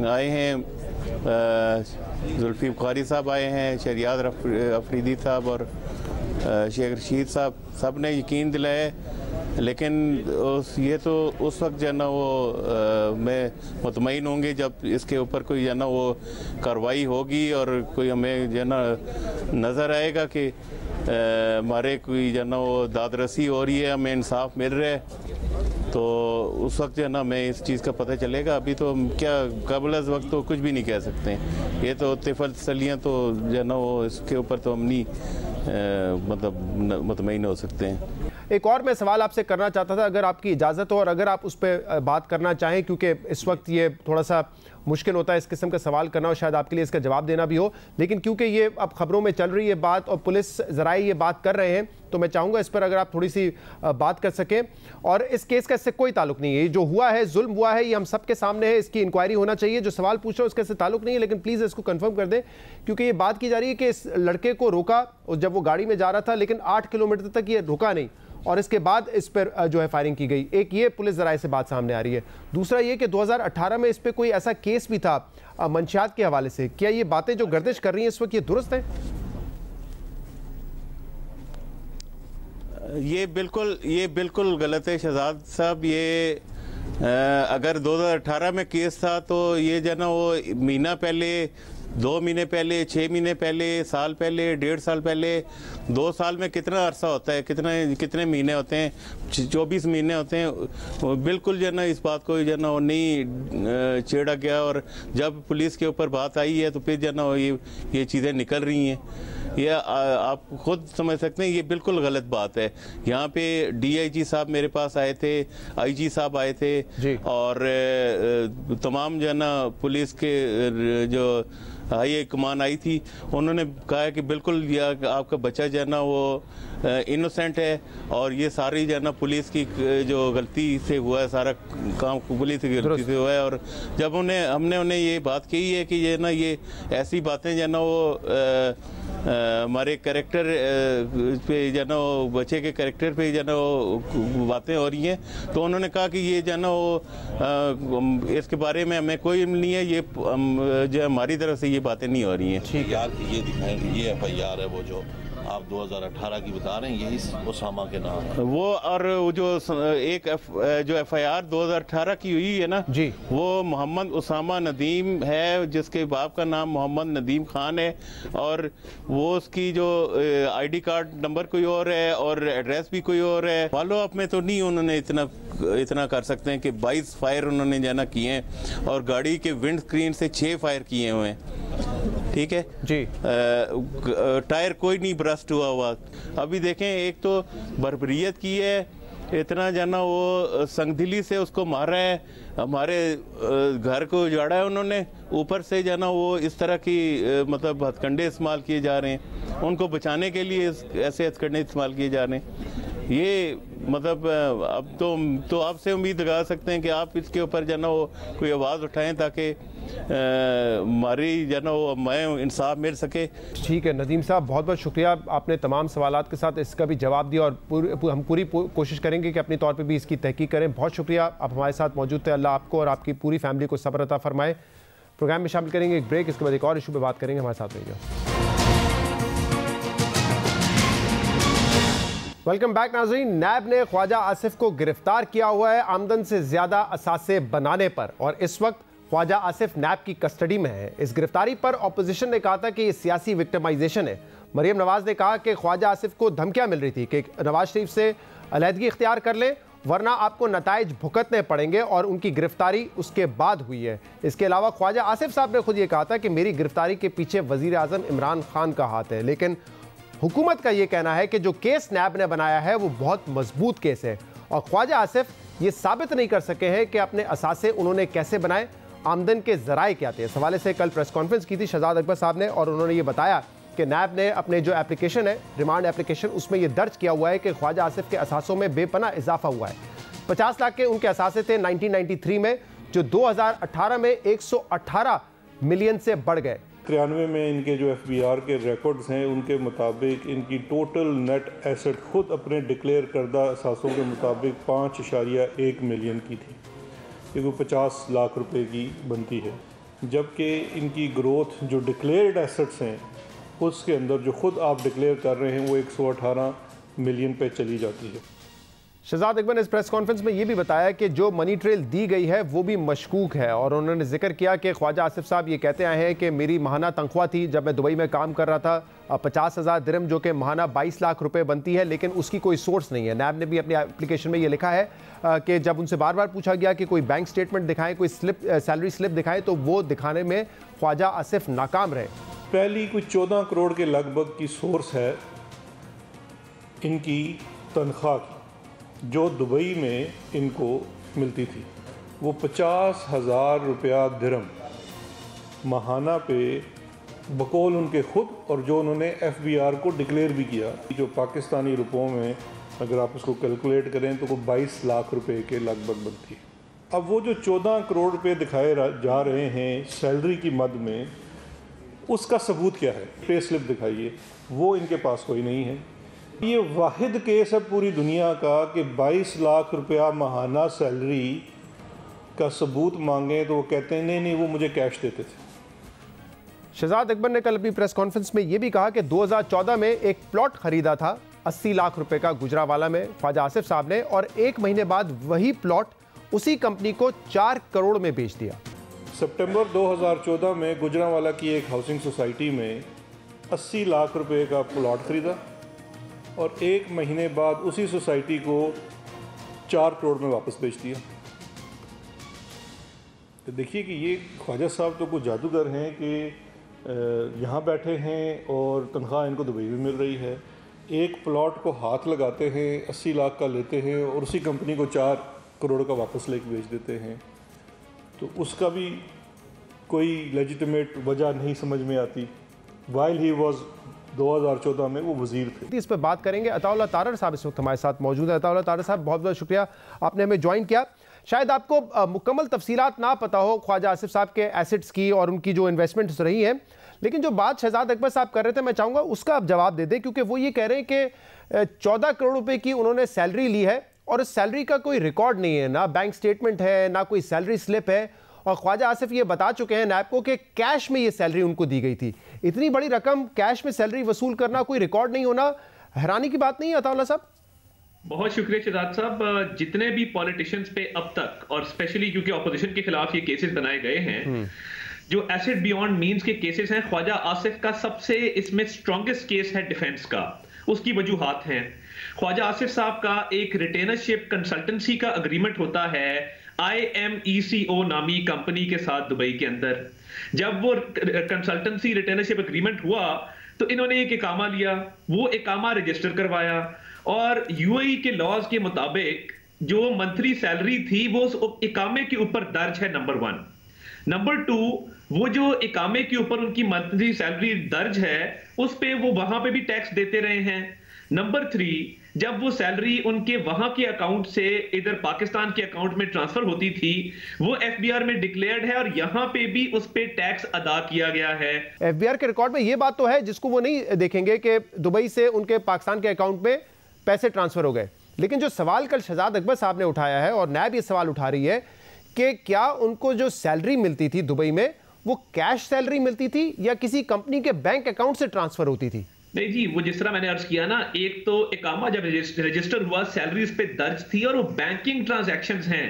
Speaker 3: आए हैं, जुल्फी बुखारी साहब आए हैं, शहरियार अफरीदी साहब और शेख रशीद साहब, सब ने यकीन दिलाया। लेकिन ये तो उस वक्त जो है ना वो मैं मुतमईन होंगे जब इसके ऊपर कोई जो है ना वो कार्रवाई होगी और कोई हमें जो है ना नज़र आएगा कि हमारे कोई जो है ना वो दादरसी हो रही है, हमें इंसाफ मिल रहा है, तो उस वक्त जो है ना हमें इस चीज़ का पता चलेगा। अभी तो हम क्या कबल अज़ वक्त तो कुछ भी नहीं कह सकते। ये तो तिफल तसलियाँ तो जो है ना वो इसके ऊपर तो हम नहीं मतलब मुतमईन हो सकते हैं।
Speaker 1: एक और मैं सवाल आपसे करना चाहता था, अगर आपकी इजाज़त हो और अगर आप उस पर बात करना चाहें, क्योंकि इस वक्त ये थोड़ा सा मुश्किल होता है इस किस्म का सवाल करना और शायद आपके लिए इसका जवाब देना भी हो, लेकिन क्योंकि ये अब खबरों में चल रही है बात और पुलिस ज़राए ये बात कर रहे हैं, तो मैं चाहूँगा इस पर अगर आप थोड़ी सी बात कर सकें। और इस केस का इससे कोई ताल्लुक नहीं है, ये जो हुआ है, जुल्म हुआ है, ये हम सब के सामने है, इसकी इंक्वायरी होना चाहिए। जो सवाल पूछ रहे हो उसके इससे ताल्लुक नहीं है, लेकिन प्लीज़ इसको कन्फर्म कर दें, क्योंकि ये बात की जा रही है कि इस लड़के को रोका और जब वो गाड़ी में जा रहा था, लेकिन 8 किलोमीटर तक ये रुका नहीं और इसके बाद इस पर जो है फायरिंग की गई। एक ये पुलिस ज़राए से बात सामने आ रही है। दूसरा ये कि 2018 में इस पर कोई ऐसा केस केस भी था मंशियात के हवाले से। क्या ये बातें जो गर्दिश कर रही हैं इस वक्त ये दुरुस्त है?
Speaker 3: ये बिल्कुल गलत है शहजाद साहब। ये अगर 2018 में केस था तो ये जो ना वो महीना पहले, 2 महीने पहले, 6 महीने पहले, साल पहले, 1.5 साल पहले, 2 साल में कितना अरसा होता है, कितने महीने होते हैं, 24 महीने होते हैं। बिल्कुल जो ना इस बात को जो ना वो नहीं छेड़ा गया, और जब पुलिस के ऊपर बात आई है तो फिर जो ना ये चीज़ें निकल रही हैं। ये आप खुद समझ सकते हैं, ये बिल्कुल गलत बात है। यहाँ पे DIG साहब मेरे पास आए थे, IG साहब आए थे, और तमाम जो है ना पुलिस के जो हाई कमान आई थी, उन्होंने कहा कि बिल्कुल यह आपका बच्चा जो है ना वो इनोसेंट है, और ये सारी जो है ना पुलिस की जो गलती से हुआ है, सारा काम पुलिस की गलती से हुआ है। और जब हमने उन्हें ये बात कही है कि ये ना ये ऐसी बातें जो है ना वो हमारे कैरेक्टर पे जो ना वो बच्चे के कैरेक्टर पे जो ना वो बातें हो रही हैं, तो उन्होंने कहा कि ये जो ना वो इसके बारे में हमें कोई नहीं है, ये जो हमारी तरफ से ये बातें नहीं हो रही हैं।
Speaker 4: ठीक है, ये दिखाएं, ये FIR है वो जो आप 2018 की बता रहे हैं, यही उसामा के नाम है
Speaker 3: वो। और वो जो जो FIR 2018 की हुई है ना
Speaker 1: जी, वो
Speaker 3: मोहम्मद उसामा नदीम है, जिसके बाप का नाम मोहम्मद नदीम खान है, और वो उसकी जो ID कार्ड नंबर कोई और है और एड्रेस भी कोई और है। फॉलो अप में तो नहीं उन्होंने इतना कर सकते हैं कि 22 फायर उन्होंने जाना किए हैं, और गाड़ी के विंड स्क्रीन से 6 फायर किए हुए हैं। ठीक है
Speaker 1: जी,
Speaker 3: टायर कोई नहीं ब्रस्ट हुआ। अभी देखें, एक तो बर्बरियत की है, इतना जाना वो संगदिली से उसको मारा है, हमारे घर को उजाड़ा है उन्होंने, ऊपर से जाना वो इस तरह की मतलब हथकंडे इस्तेमाल किए जा रहे हैं, उनको बचाने के लिए ऐसे हथकंडे इस्तेमाल किए जा रहे हैं। ये मतलब अब तो आपसे उम्मीद लगा सकते हैं कि आप इसके ऊपर जो ना वो कोई आवाज़ उठाएं ताकि हमारी जो ना वो मैं इंसाफ मिल सके।
Speaker 1: ठीक है नदीम साहब, बहुत बहुत शुक्रिया, आपने तमाम सवालात के साथ इसका भी जवाब दिया, और हम पूरी कोशिश करेंगे कि अपनी तौर पे भी इसकी तहकीक करें। बहुत शुक्रिया, आप हमारे साथ मौजूद थे। अल्लाह आपको और आपकी पूरी फैमिली को सब्र अता फरमाए। प्रोग्राम में शामिल करेंगे एक ब्रेक, इसके बाद एक और इशू पर बात करेंगे। हमारे साथ रहिए। वेलकम बैक नाज़रीन। नैब ने ख्वाजा आसिफ को गिरफ्तार किया हुआ है आमदन से ज्यादा असासे बनाने पर, और इस वक्त ख्वाजा आसिफ नैब की कस्टडी में है। इस गिरफ्तारी पर ऑपोजिशन ने कहा था कि ये सियासी विक्टिमाइजेशन है। मरियम नवाज ने कहा कि ख्वाजा आसिफ को धमकियां मिल रही थी कि नवाज शरीफ से अलहदगी इख्तियार कर लें वरना आपको नताइज भुगतने पड़ेंगे, और उनकी गिरफ्तारी उसके बाद हुई है। इसके अलावा ख्वाजा आसिफ साहब ने खुद ये कहा था कि मेरी गिरफ्तारी के पीछे वजीर आजम इमरान खान का हाथ है, लेकिन हुकूमत का यह कहना है कि जो केस नैब ने बनाया है वो बहुत मजबूत केस है, और ख्वाजा आसिफ ये साबित नहीं कर सके हैं कि अपने असासे उन्होंने कैसे बनाए, आमदन के जराए क्या थे। इस हवाले से कल प्रेस कॉन्फ्रेंस की थी शहजाद अकबर साहब ने, और उन्होंने ये बताया कि नैब ने अपने जो एप्लीकेशन है, रिमांड एप्लीकेशन, उसमें यह दर्ज किया हुआ है कि ख्वाजा आसिफ के असासों में बेपना इजाफा हुआ है। 50 लाख के उनके असासे थे 1993 में, जो 2018 में 118 मिलियन से बढ़ गए।
Speaker 5: 93 में इनके जो FBR के रिकॉर्ड्स हैं उनके मुताबिक इनकी टोटल नेट एसेट खुद अपने डिक्लेयर करदा असासों के मुताबिक 5.1 मिलियन की थी, ये कोई 50 लाख रुपए की बनती है, जबकि इनकी ग्रोथ जो डिक्लेयर्ड एसेट्स हैं उसके अंदर जो खुद आप डिक्लेयर कर रहे हैं वो 118 मिलियन पे चली जाती है।
Speaker 1: शहजाद अकबर ने इस प्रेस कॉन्फ्रेंस में यह भी बताया कि जो मनी ट्रेल दी गई है वो भी मशकूक है, और उन्होंने जिक्र किया कि ख्वाजा आसिफ साहब ये कहते आए हैं कि मेरी माहाना तनख्वाह थी जब मैं दुबई में काम कर रहा था 50,000 दिरहम, जो कि माहाना 22 लाख रुपए बनती है, लेकिन उसकी कोई सोर्स नहीं है। नैब ने भी अपनी एप्लीकेशन में ये लिखा है कि जब उनसे बार बार पूछा गया कि कोई बैंक स्टेटमेंट दिखाएं, कोई सैलरी स्लिप दिखाएं, तो वो दिखाने में ख्वाजा आसिफ नाकाम रहे।
Speaker 5: पहली कोई 14 करोड़ के लगभग की सोर्स है इनकी तनख्वाह की, जो दुबई में इनको मिलती थी, वो 50,000 रुपया दिरहम माहाना पे बकौल उनके खुद, और जो उन्होंने FBR को डिक्लेयर भी किया, जो पाकिस्तानी रुपयों में अगर आप उसको कैलकुलेट करें तो वो 22 लाख रुपए के लगभग बनती है। अब वो जो 14 करोड़ रुपए दिखाए जा रहे हैं सैलरी की मद में, उसका सबूत क्या है? पे स्लिप दिखाइए, वो इनके पास कोई नहीं है। ये वाहिद केस है पूरी दुनिया का कि 22 लाख रुपया माहाना सैलरी का सबूत मांगें तो वो कहते हैं नहीं नहीं वो मुझे कैश देते थे।
Speaker 1: शहजाद अकबर ने कल अपनी प्रेस कॉन्फ्रेंस में यह भी कहा कि 2014 में एक प्लॉट खरीदा था 80 लाख रुपए का गुजरावाला में ख्वाजा आसिफ साहब ने, और 1 महीने बाद वही प्लॉट उसी कंपनी को 4 करोड़ में बेच दिया।
Speaker 5: सितंबर 2014 में गुजरावाला की एक हाउसिंग सोसाइटी में 80 लाख रुपए का प्लॉट खरीदा और 1 महीने बाद उसी सोसाइटी को 4 करोड़ में वापस बेच दिया। तो देखिए कि ये ख्वाजा साहब तो कुछ जादूगर हैं कि यहाँ बैठे हैं और तनख्वाह इनको दुबई में मिल रही है। एक प्लॉट को हाथ लगाते हैं, 80 लाख का लेते हैं और उसी कंपनी को 4 करोड़ का वापस लेके बेच देते हैं। तो उसका भी कोई लेजिटिमेट वजह नहीं समझ में आती। वाइल ही वॉज 2014 में वो वजीर थे।
Speaker 1: इस पर बात करेंगे। अताउल्लाह तारर साहब इस वक्त हमारे साथ मौजूद है। अताउल्लाह तारर साहब, बहुत बहुत शुक्रिया, आपने हमें ज्वाइन किया। शायद आपको मुकम्मल तफसीलात ना पता हो ख्वाजा आसिफ साहब के एसेट्स की और उनकी जो इन्वेस्टमेंट्स रही हैं, लेकिन जो बात शहजाद अकबर साहब कर रहे थे मैं चाहूँगा उसका आप जवाब दे दें, क्योंकि वो ये कह रहे हैं कि 14 करोड़ रुपए की उन्होंने सैलरी ली है और इस सैलरी का कोई रिकॉर्ड नहीं है, ना बैंक स्टेटमेंट है, ना कोई सैलरी स्लिप है, और ख्वाजा आसिफ ये बता चुके हैं नैब को कि कैश में ये सैलरी उनको दी गई थी। इतनी बड़ी रकम कैश में सैलरी वसूल करना, कोई रिकॉर्ड नहीं होना, हैरानी की बात नहीं है अताउल्लाह साहब?
Speaker 6: बहुत शुक्रिया शहजाद साहब। जितने भी पॉलिटिशियंस पे अब तक, और स्पेशली क्योंकि ऑपोजिशन के खिलाफ ये केसेस बनाए गए हैं, जो एसेट बियॉन्ड मींस के केसेस हैं, ख्वाजा आसिफ का सबसे इसमें स्ट्रॉन्गेस्ट केस है डिफेंस का। उसकी वजूहात हैं, ख्वाजा आसिफ साहब का एक रिटेनरशिप कंसल्टेंसी का अग्रीमेंट होता है IMECO नामी कंपनी के साथ दुबई के अंदर। जब वो कंसल्टेंसी रिटेनरशिप एग्रीमेंट हुआ तो इन्होंने एक इकामा लिया, वो इकामा रजिस्टर करवाया और UAE के लॉज के मुताबिक जो मंथली सैलरी थी वो उस इकामे के ऊपर दर्ज है, नंबर 1। नंबर 2, वो जो इकामे के ऊपर उनकी मंथली सैलरी दर्ज है उस पे वो वहां पे भी टैक्स देते रहे हैं। नंबर 3, जब वो सैलरी उनके वहां के अकाउंट से इधर पाकिस्तान के अकाउंट में ट्रांसफर होती थी वो FBR में डिक्लेयर्ड है और यहां पे भी उस पे टैक्स अदा किया गया है।
Speaker 1: FBR के रिकॉर्ड में ये बात तो है जिसको वो नहीं देखेंगे कि दुबई से उनके पाकिस्तान के अकाउंट में पैसे ट्रांसफर हो गए। लेकिन जो सवाल कल शहजाद अकबर साहब ने उठाया है और नैब ये सवाल उठा रही है कि क्या उनको जो सैलरी मिलती थी दुबई में वो कैश सैलरी मिलती थी या किसी कंपनी के बैंक अकाउंट से ट्रांसफर होती थी?
Speaker 6: नहीं जी, वो जिस तरह मैंने अर्ज किया ना, एक तो इकामा जब रजिस्टर हुआ सैलरी इस पे दर्ज थी और वो बैंकिंग ट्रांजैक्शंस हैं।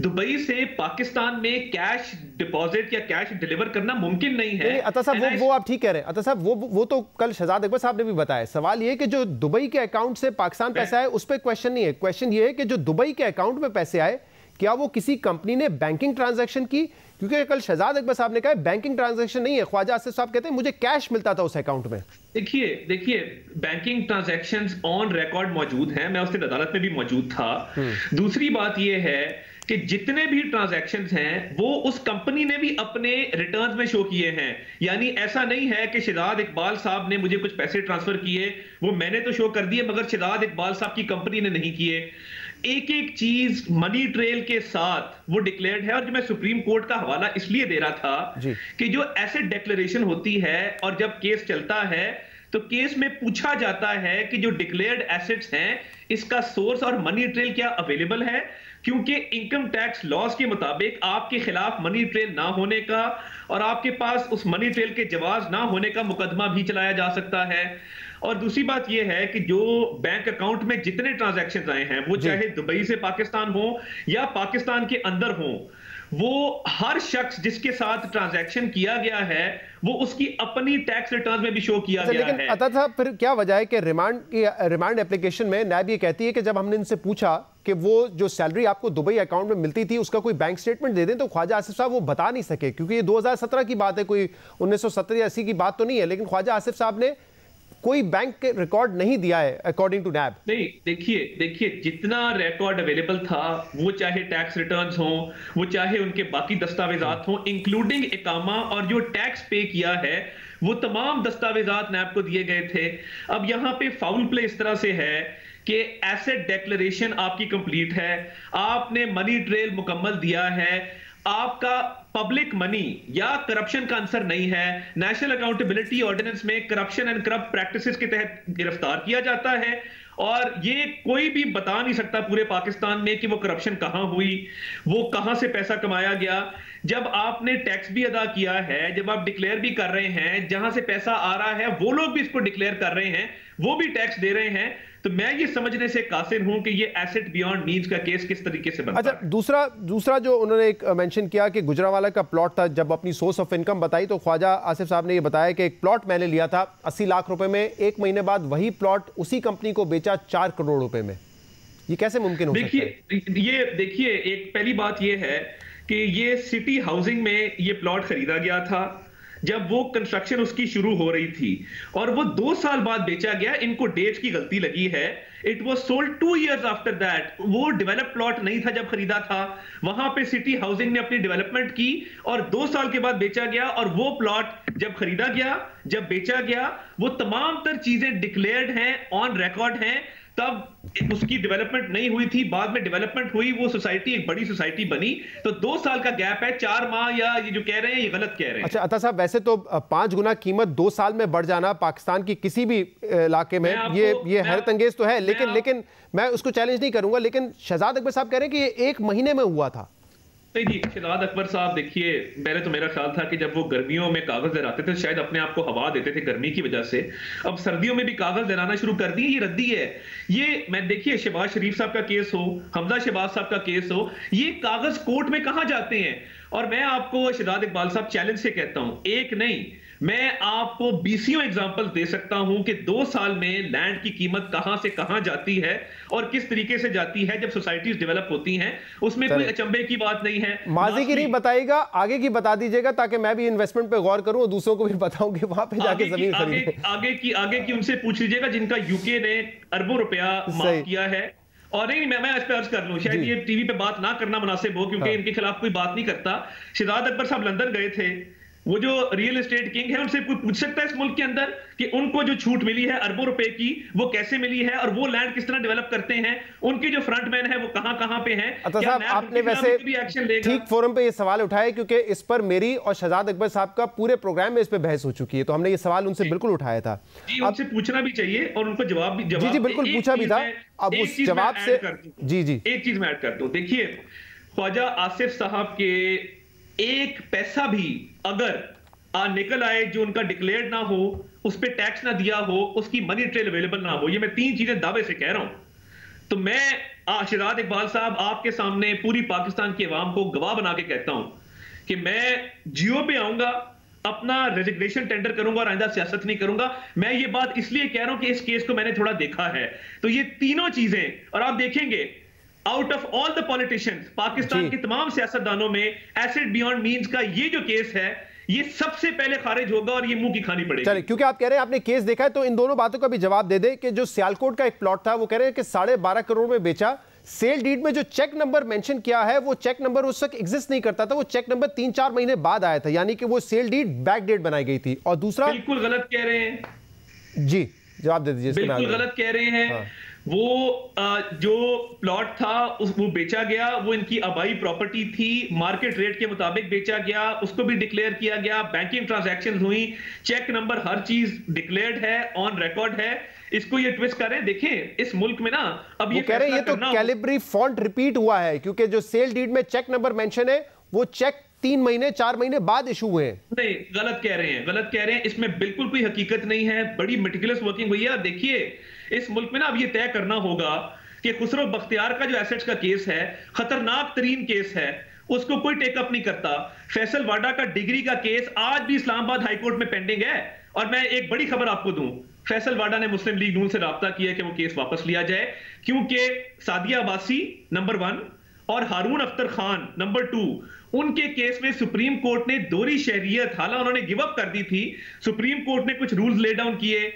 Speaker 6: दुबई से पाकिस्तान में कैश डिपॉजिट या कैश डिलीवर करना मुमकिन नहीं है।
Speaker 1: अता साहब वो आप ठीक कह रहे हैं। अता साहब वो तो कल शहजाद अकबर साहब ने भी बताया। सवाल ये है कि जो दुबई के अकाउंट से पाकिस्तान पैसा आए उस पर क्वेश्चन नहीं है। क्वेश्चन ये है कि जो दुबई के अकाउंट में पैसे आए क्या वो किसी कंपनी ने बैंकिंग ट्रांजैक्शन की? क्योंकि कल शहजाद अकबर साहब ने कहा बैंकिंग ट्रांजैक्शन नहीं है, ख्वाजा आसिफ साहब कहते हैं मुझे कैश मिलता था उस अकाउंट में।
Speaker 6: देखिए बैंकिंग ट्रांजैक्शंस ऑन रिकॉर्ड मौजूद हैं, मैं उस दिन अदालत में भी मौजूद था। दूसरी बात यह है कि जितने भी ट्रांजैक्शंस हैं वो उस कंपनी ने भी अपने रिटर्न्स में शो किए हैं। यानी ऐसा नहीं है कि शहजाद इकबाल साहब ने मुझे कुछ पैसे ट्रांसफर किए, वो मैंने तो शो कर दिए मगर शहजाद इकबाल साहब की कंपनी ने नहीं किए। एक एक चीज मनी ट्रेल के साथ वो डिक्लेयर्ड है। और जो मैं सुप्रीम कोर्ट का हवाला इसलिए दे रहा था कि जो एसेट डिक्लेरेशन होती है और जब केस चलता है तो केस में पूछा जाता है कि जो डिक्लेयर्ड एसेट्स हैं इसका सोर्स और मनी ट्रेल क्या अवेलेबल है, क्योंकि इनकम टैक्स लॉज के मुताबिक आपके खिलाफ मनी ट्रेल ना होने का और आपके पास उस मनी ट्रेल के जवाज ना होने का मुकदमा भी चलाया जा सकता है। और दूसरी बात यह है कि जो बैंक अकाउंट में जितने ट्रांजैक्शंस आए हैं वो चाहे दुबई से पाकिस्तान हो या पाकिस्तान के अंदर हो, वो हर शख्स जिसके साथ ट्रांजैक्शन किया गया है वो उसकी अपनी टैक्स रिटर्न में भी शो किया गया है।
Speaker 1: लेकिन अता साहब फिर क्या वजह है कि रिमांड एप्लीकेशन में नैब ये कहती है कि जब हमने इनसे पूछा कि वो जो सैलरी आपको दुबई अकाउंट में मिलती थी उसका कोई बैंक स्टेटमेंट दे दें तो ख्वाजा आसिफ साहब वो बता नहीं सके, क्योंकि ये 2017 की बात है, कोई 1970 या 80 की बात तो नहीं है। लेकिन ख्वाजा आसिफ साहब ने कोई बैंक के रिकॉर्ड नहीं दिया है अकॉर्डिंग टू नैब।
Speaker 6: नहीं, देखिए जितना रिकॉर्ड अवेलेबल था वो चाहे टैक्स रिटर्न्स हो, वो चाहे उनके बाकी दस्तावेजात हो इंक्लूडिंग इकामा और जो टैक्स पे किया है वो तमाम दस्तावेजात नैब को दिए गए थे। अब यहां पे फाउल प्ले इस तरह से है कि एसेट डिक्लेरेशन आपकी कंप्लीट है, आपने मनी ट्रेल मुकम्मल दिया है, आपका पब्लिक मनी या करप्शन का आंसर नहीं है। नेशनल अकाउंटेबिलिटी ऑर्डिनेंस में करप्शन एंड करप्ट प्रैक्टिसेस के तहत गिरफ्तार किया जाता है और ये कोई भी बता नहीं सकता पूरे पाकिस्तान में कि वो करप्शन कहां हुई, वो कहां से पैसा कमाया गया। जब आपने टैक्स भी अदा किया है, जब आप डिक्लेयर भी कर रहे हैं, जहां से पैसा आ रहा है वो लोग भी इसको डिक्लेयर कर रहे हैं, वो भी टैक्स दे रहे हैं। तो मैं ये समझने से कासिर हूं कि ये एसेट बियॉन्ड मींस का केस किस तरीके से बनता है।
Speaker 1: दूसरा जो उन्होंने एक मेंशन किया कि गुजरावाला का प्लॉट था, जब अपनी सोर्स ऑफ इनकम बताई तो ख्वाजा आसिफ साहब ने ये बताया कि एक प्लॉट मैंने लिया था 80 लाख रुपए में, 1 महीने बाद वही प्लॉट उसी कंपनी को बेचा 4 करोड़ रुपए में। ये कैसे मुमकिन हो सकता है?
Speaker 6: ये देखिए, एक पहली बात ये है कि ये सिटी हाउसिंग में ये प्लॉट खरीदा गया था जब वो कंस्ट्रक्शन उसकी शुरू हो रही थी, और वो 2 साल बाद बेचा गया। इनको डेट की गलती लगी है। It was sold 2 years after that. वो डेवलप प्लॉट नहीं था जब खरीदा था, वहां पे सिटी हाउसिंग ने अपनी डेवलपमेंट की और 2 साल के बाद बेचा गया। और वो प्लॉट जब खरीदा गया, जब बेचा गया, वो तमाम तर चीजें डिक्लेयर्ड हैं, ऑन रिकॉर्ड हैं। तब उसकी डेवलपमेंट नहीं हुई थी, बाद में डेवलपमेंट हुई, वो सोसाइटी एक बड़ी सोसाइटी बनी। तो 2 साल का गैप है, 4 माह, या ये जो कह रहे हैं ये गलत कह रहे हैं।
Speaker 1: अच्छा अता साहब, वैसे तो 5 गुना कीमत 2 साल में बढ़ जाना पाकिस्तान की किसी भी इलाके में ये हैरत अंगेज तो है, लेकिन मैं उसको चैलेंज नहीं करूंगा। लेकिन शहजाद अकबर साहब कह रहे हैं कि ये 1 महीने में हुआ था।
Speaker 6: नहीं जी, शहजाद अकबर साहब देखिए, पहले तो मेरा ख्याल था कि जब वो गर्मियों में कागज लहराते थे शायद अपने आप को हवा देते थे गर्मी की वजह से। अब सर्दियों में भी कागज लहराना शुरू कर दिए, ये रद्दी है। ये मैं देखिए, शहबाज शरीफ साहब का केस हो, हमजा शहबाज साहब का केस हो, ये कागज कोर्ट में कहां जाते हैं। और मैं आपको शहजाद इकबाल साहब चैलेंज से कहता हूं, एक नहीं मैं आपको 20 एग्जांपल दे सकता हूं कि 2 साल में लैंड की कीमत कहां से कहां जाती है और किस तरीके से जाती है जब सोसाइटीज डेवलप होती हैं। उसमें कोई अचंभे की बात नहीं है।
Speaker 1: माजी की नहीं बताइएगा, आगे की बता दीजिएगा ताकि मैं भी इन्वेस्टमेंट पे गौर करूं और दूसरों को भी बताऊं कि वहां पे जाके जमीन खरीदें।
Speaker 6: आगे की उनसे पूछ लीजिएगा जिनका यूके ने अरबों रुपया माफ किया है। और नहीं, मैं इस पे अर्ज कर लूं, शायद ये टीवी पे बात ना करना मुनासिब हो क्योंकि इनके खिलाफ कोई बात नहीं करता। शहजाद अकबर साहब लंदन गए थे, वो जो रियल एस्टेट किंग है, उनसे कोई पूछ सकता है इस मुल्क के अंदर कि उनको जो छूट मिली है अरबों रुपए की, वो कैसे मिली है और वो लैंड किस तरह डेवलप करते हैं, उनके जो फ्रंटमैन है वो कहां पे हैं।
Speaker 1: अच्छा साहब, आपने वैसे ठीक फोरम पे ये सवाल उठाया क्योंकि इस पर मेरी और शहजाद अकबर साहब का पूरे प्रोग्राम में इस पे बहस हो चुकी है, तो हमने ये सवाल उनसे बिल्कुल उठाया था।
Speaker 6: जी, उनसे पूछना भी चाहिए और उनको जवाब
Speaker 1: जी बिल्कुल पूछा भी था। अब उस जवाब से जी एक
Speaker 6: चीज मैं ऐड कर दूं। देखिए, ख्वाजा आसिफ साहब के एक पैसा भी अगर निकल आए जो उनका डिक्लेयर्ड ना हो, उस पे टैक्स ना दिया हो, उसकी मनी ट्रेल अवेलेबल ना हो, ये मैं 3 चीजें दावे से कह रहा हूं। तो मैं शहजाद इकबाल साहब आपके सामने पूरी पाकिस्तान की आवाम को गवाह बना के कहता हूं कि मैं जियो पे आऊंगा, अपना रेजिग्नेशन टेंडर करूंगा और आइंदा सियासत नहीं करूंगा। मैं ये बात इसलिए कह रहा हूं कि इस केस को मैंने थोड़ा देखा है। तो ये तीनों चीजें, और आप देखेंगे out of all the politicians, Pakistan के तमाम सियासतदानों में एसेट बियॉन्ड मींस का ये जो केस है, ये सबसे पहले खारिज होगा और ये मुंह की खानी पड़ेगी।
Speaker 1: चलिए, क्योंकि आप कह रहे हैं आपने केस देखा है, तो इन दोनों बातों का भी जवाब दे दे कि जो सियालकोट का एक प्लॉट था वो कह रहे हैं कि 12.5 करोड़ में बेचा। सेल डीड में जो चेक नंबर मेंशन किया है वो चेक नंबर उस वक्त एग्जिस्ट नहीं करता था, वो चेक नंबर 3-4 महीने बाद आया था, यानी कि वो सेल डीड बैक डेट बनाई गई थी। और दूसरा,
Speaker 6: बिल्कुल गलत कह रहे हैं
Speaker 1: जी, जवाब दे दीजिए।
Speaker 6: बिल्कुल गलत कह रहे हैं। हाँ। वो जो प्लॉट था वो बेचा गया, वो इनकी आबाई प्रॉपर्टी थी, मार्केट रेट के मुताबिक बेचा गया, उसको भी डिक्लेयर किया गया, बैंकिंग ट्रांजैक्शंस हुई, चेक नंबर हर चीज डिक्लेयर्ड है, ऑन रिकॉर्ड है। इसको ये ट्विस्ट करें, देखें इस मुल्क में ना अब ये
Speaker 1: कह रहे हैं ये तो कैलिब्री फॉन्ट रिपीट हुआ है, क्योंकि जो सेल डीड में चेक नंबर मेंशन है वो चेक 3 महीने 4 महीने बाद इशू हुए हैं।
Speaker 6: नहीं, गलत कह रहे हैं। इसमें बिल्कुल कोई हकीकत नहीं है, बड़ी मेटिकुलस वर्किंग हुई है। देखिए, इस मुल्क में ना अब ये तय करना होगा कि खुसरो बख्तियार का जो एसेट्स का केस है, खतरनाक तरीन केस है, उसको कोई टेकअप नहीं करता। फैसल वाडा का डिग्री का केस आज भी इस्लामाबाद हाईकोर्ट में पेंडिंग है। और मैं एक बड़ी खबर आपको दूं, फैसल वाडा ने मुस्लिम लीग नून से राब्ता किया कि वो केस वापस लिया जाए, क्योंकि सादिया अब्बासी नंबर 1 और हारून अख्तर खान नंबर 2, उनके केस में सुप्रीम कोर्ट ने दोहरी शहरियत, हालांकि उन्होंने गिव अप कर दी थी, सुप्रीम कोर्ट ने कुछ रूल्स ले डाउन किए।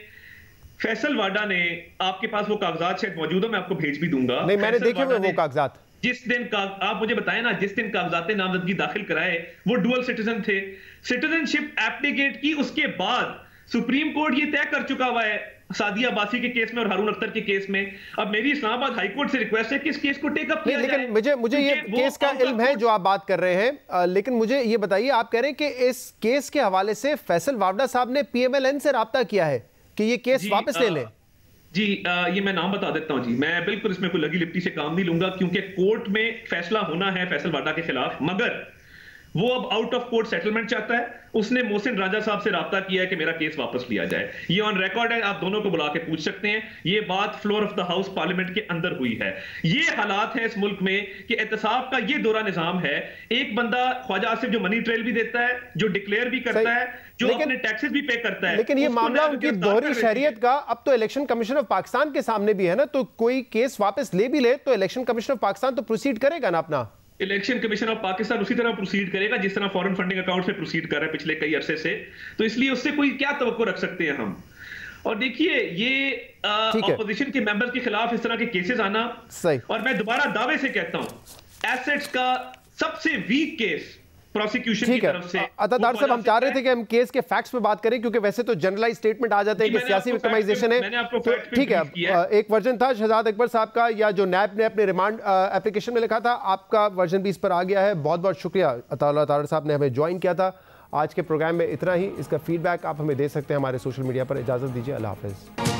Speaker 6: फैसल वाडा ने, आपके पास वो कागजात शायद मौजूद हो, मैं आपको भेज भी दूंगा।
Speaker 1: नहीं, मैंने देखे हुए वो कागजात।
Speaker 6: जिस दिन आप मुझे बताएं ना, जिस दिन कागजात नामजदगी दाखिल कराए वो डुअल सिटीजन थे, सिटीजनशिप एप्लीकेट की, उसके बाद सुप्रीम कोर्ट ये तय कर चुका हुआ है सादिया अब्बासी के केस में और हारून अख्तर के केस में। अब मेरी इस्लामाबाद हाईकोर्ट से रिक्वेस्ट है कि इस केस को टेक अप किया जाए।
Speaker 1: लेकिन मुझे ये केस का इल्म है जो आप बात कर रहे हैं, लेकिन मुझे ये बताइए, आप कह रहे हैं कि इस केस के हवाले से फैसल वाडा साहब ने PMLN से राब्ता किया है कि ये केस वापस ले लें।
Speaker 6: जी ये मैं नाम बता देता हूं जी, मैं बिल्कुल इसमें कोई लगी लिपटी से काम नहीं लूंगा, क्योंकि कोर्ट में फैसला होना है फैसल वाडा के खिलाफ, मगर वो अब आउट ऑफ कोर्ट सेटलमेंट चाहता है। उसने मोहसिन राजा साहब से राब्ता किया है कि मेरा केस वापस लिया जाए। ये ऑन रिकॉर्ड है, आप दोनों को बुला के पूछ सकते हैं। ये बात floor of the house parliament के अंदर हुई है। ये हालात है इस मुल्क में कि एहतसाब का ये दौरा निजाम है, एक बंदा ख्वाजा आसिफ जो मनी ट्रेल भी देता है, जो डिक्लेयर भी करता है, जो अपने टैक्सेस भी पे करता है,
Speaker 1: लेकिन ये मामला उनकी दोहरी शरीयत का अब तो इलेक्शन कमीशन ऑफ पाकिस्तान के सामने भी है ना, तो कोई केस वापस ले भी ले तो इलेक्शन कमीशन ऑफ पाकिस्तान तो प्रोसीड करेगा ना अपना।
Speaker 6: इलेक्शन कमीशन ऑफ पाकिस्तान उसी तरह प्रोसीड करेगा जिस तरह फॉरेन फंडिंग अकाउंट से प्रोसीड कर रहा है पिछले कई अरसे से, तो इसलिए उससे कोई क्या तवक्को रख सकते हैं हम। और देखिए ये ऑपोजिशन के मेंबर्स के खिलाफ इस तरह के केसेस आना
Speaker 1: सही, और
Speaker 6: मैं दोबारा दावे से कहता हूं एसेट्स का सबसे वीक केस प्रोसिक्यूशन की तरफ से।
Speaker 1: अतादार साहब, हम चाह रहे थे कि हम केस के फैक्ट्स पे बात करें, क्योंकि वैसे तो जनरलाइज स्टेटमेंट आ जाते हैं कि सियासी विक्टिमाइजेशन है, तो ठीक है। एक वर्जन था शहजाद अकबर साहब का, या जो नैब ने अपने रिमांड एप्लीकेशन में लिखा था, आपका वर्जन भी इस पर आ गया है। बहुत बहुत शुक्रिया अतादार साहब ने हमें ज्वाइन किया था। आज के प्रोग्राम में इतना ही। इसका फीडबैक आप हमें दे सकते हैं हमारे सोशल मीडिया पर। इजाज़त दीजिए, अल्लाह हाफ़िज़।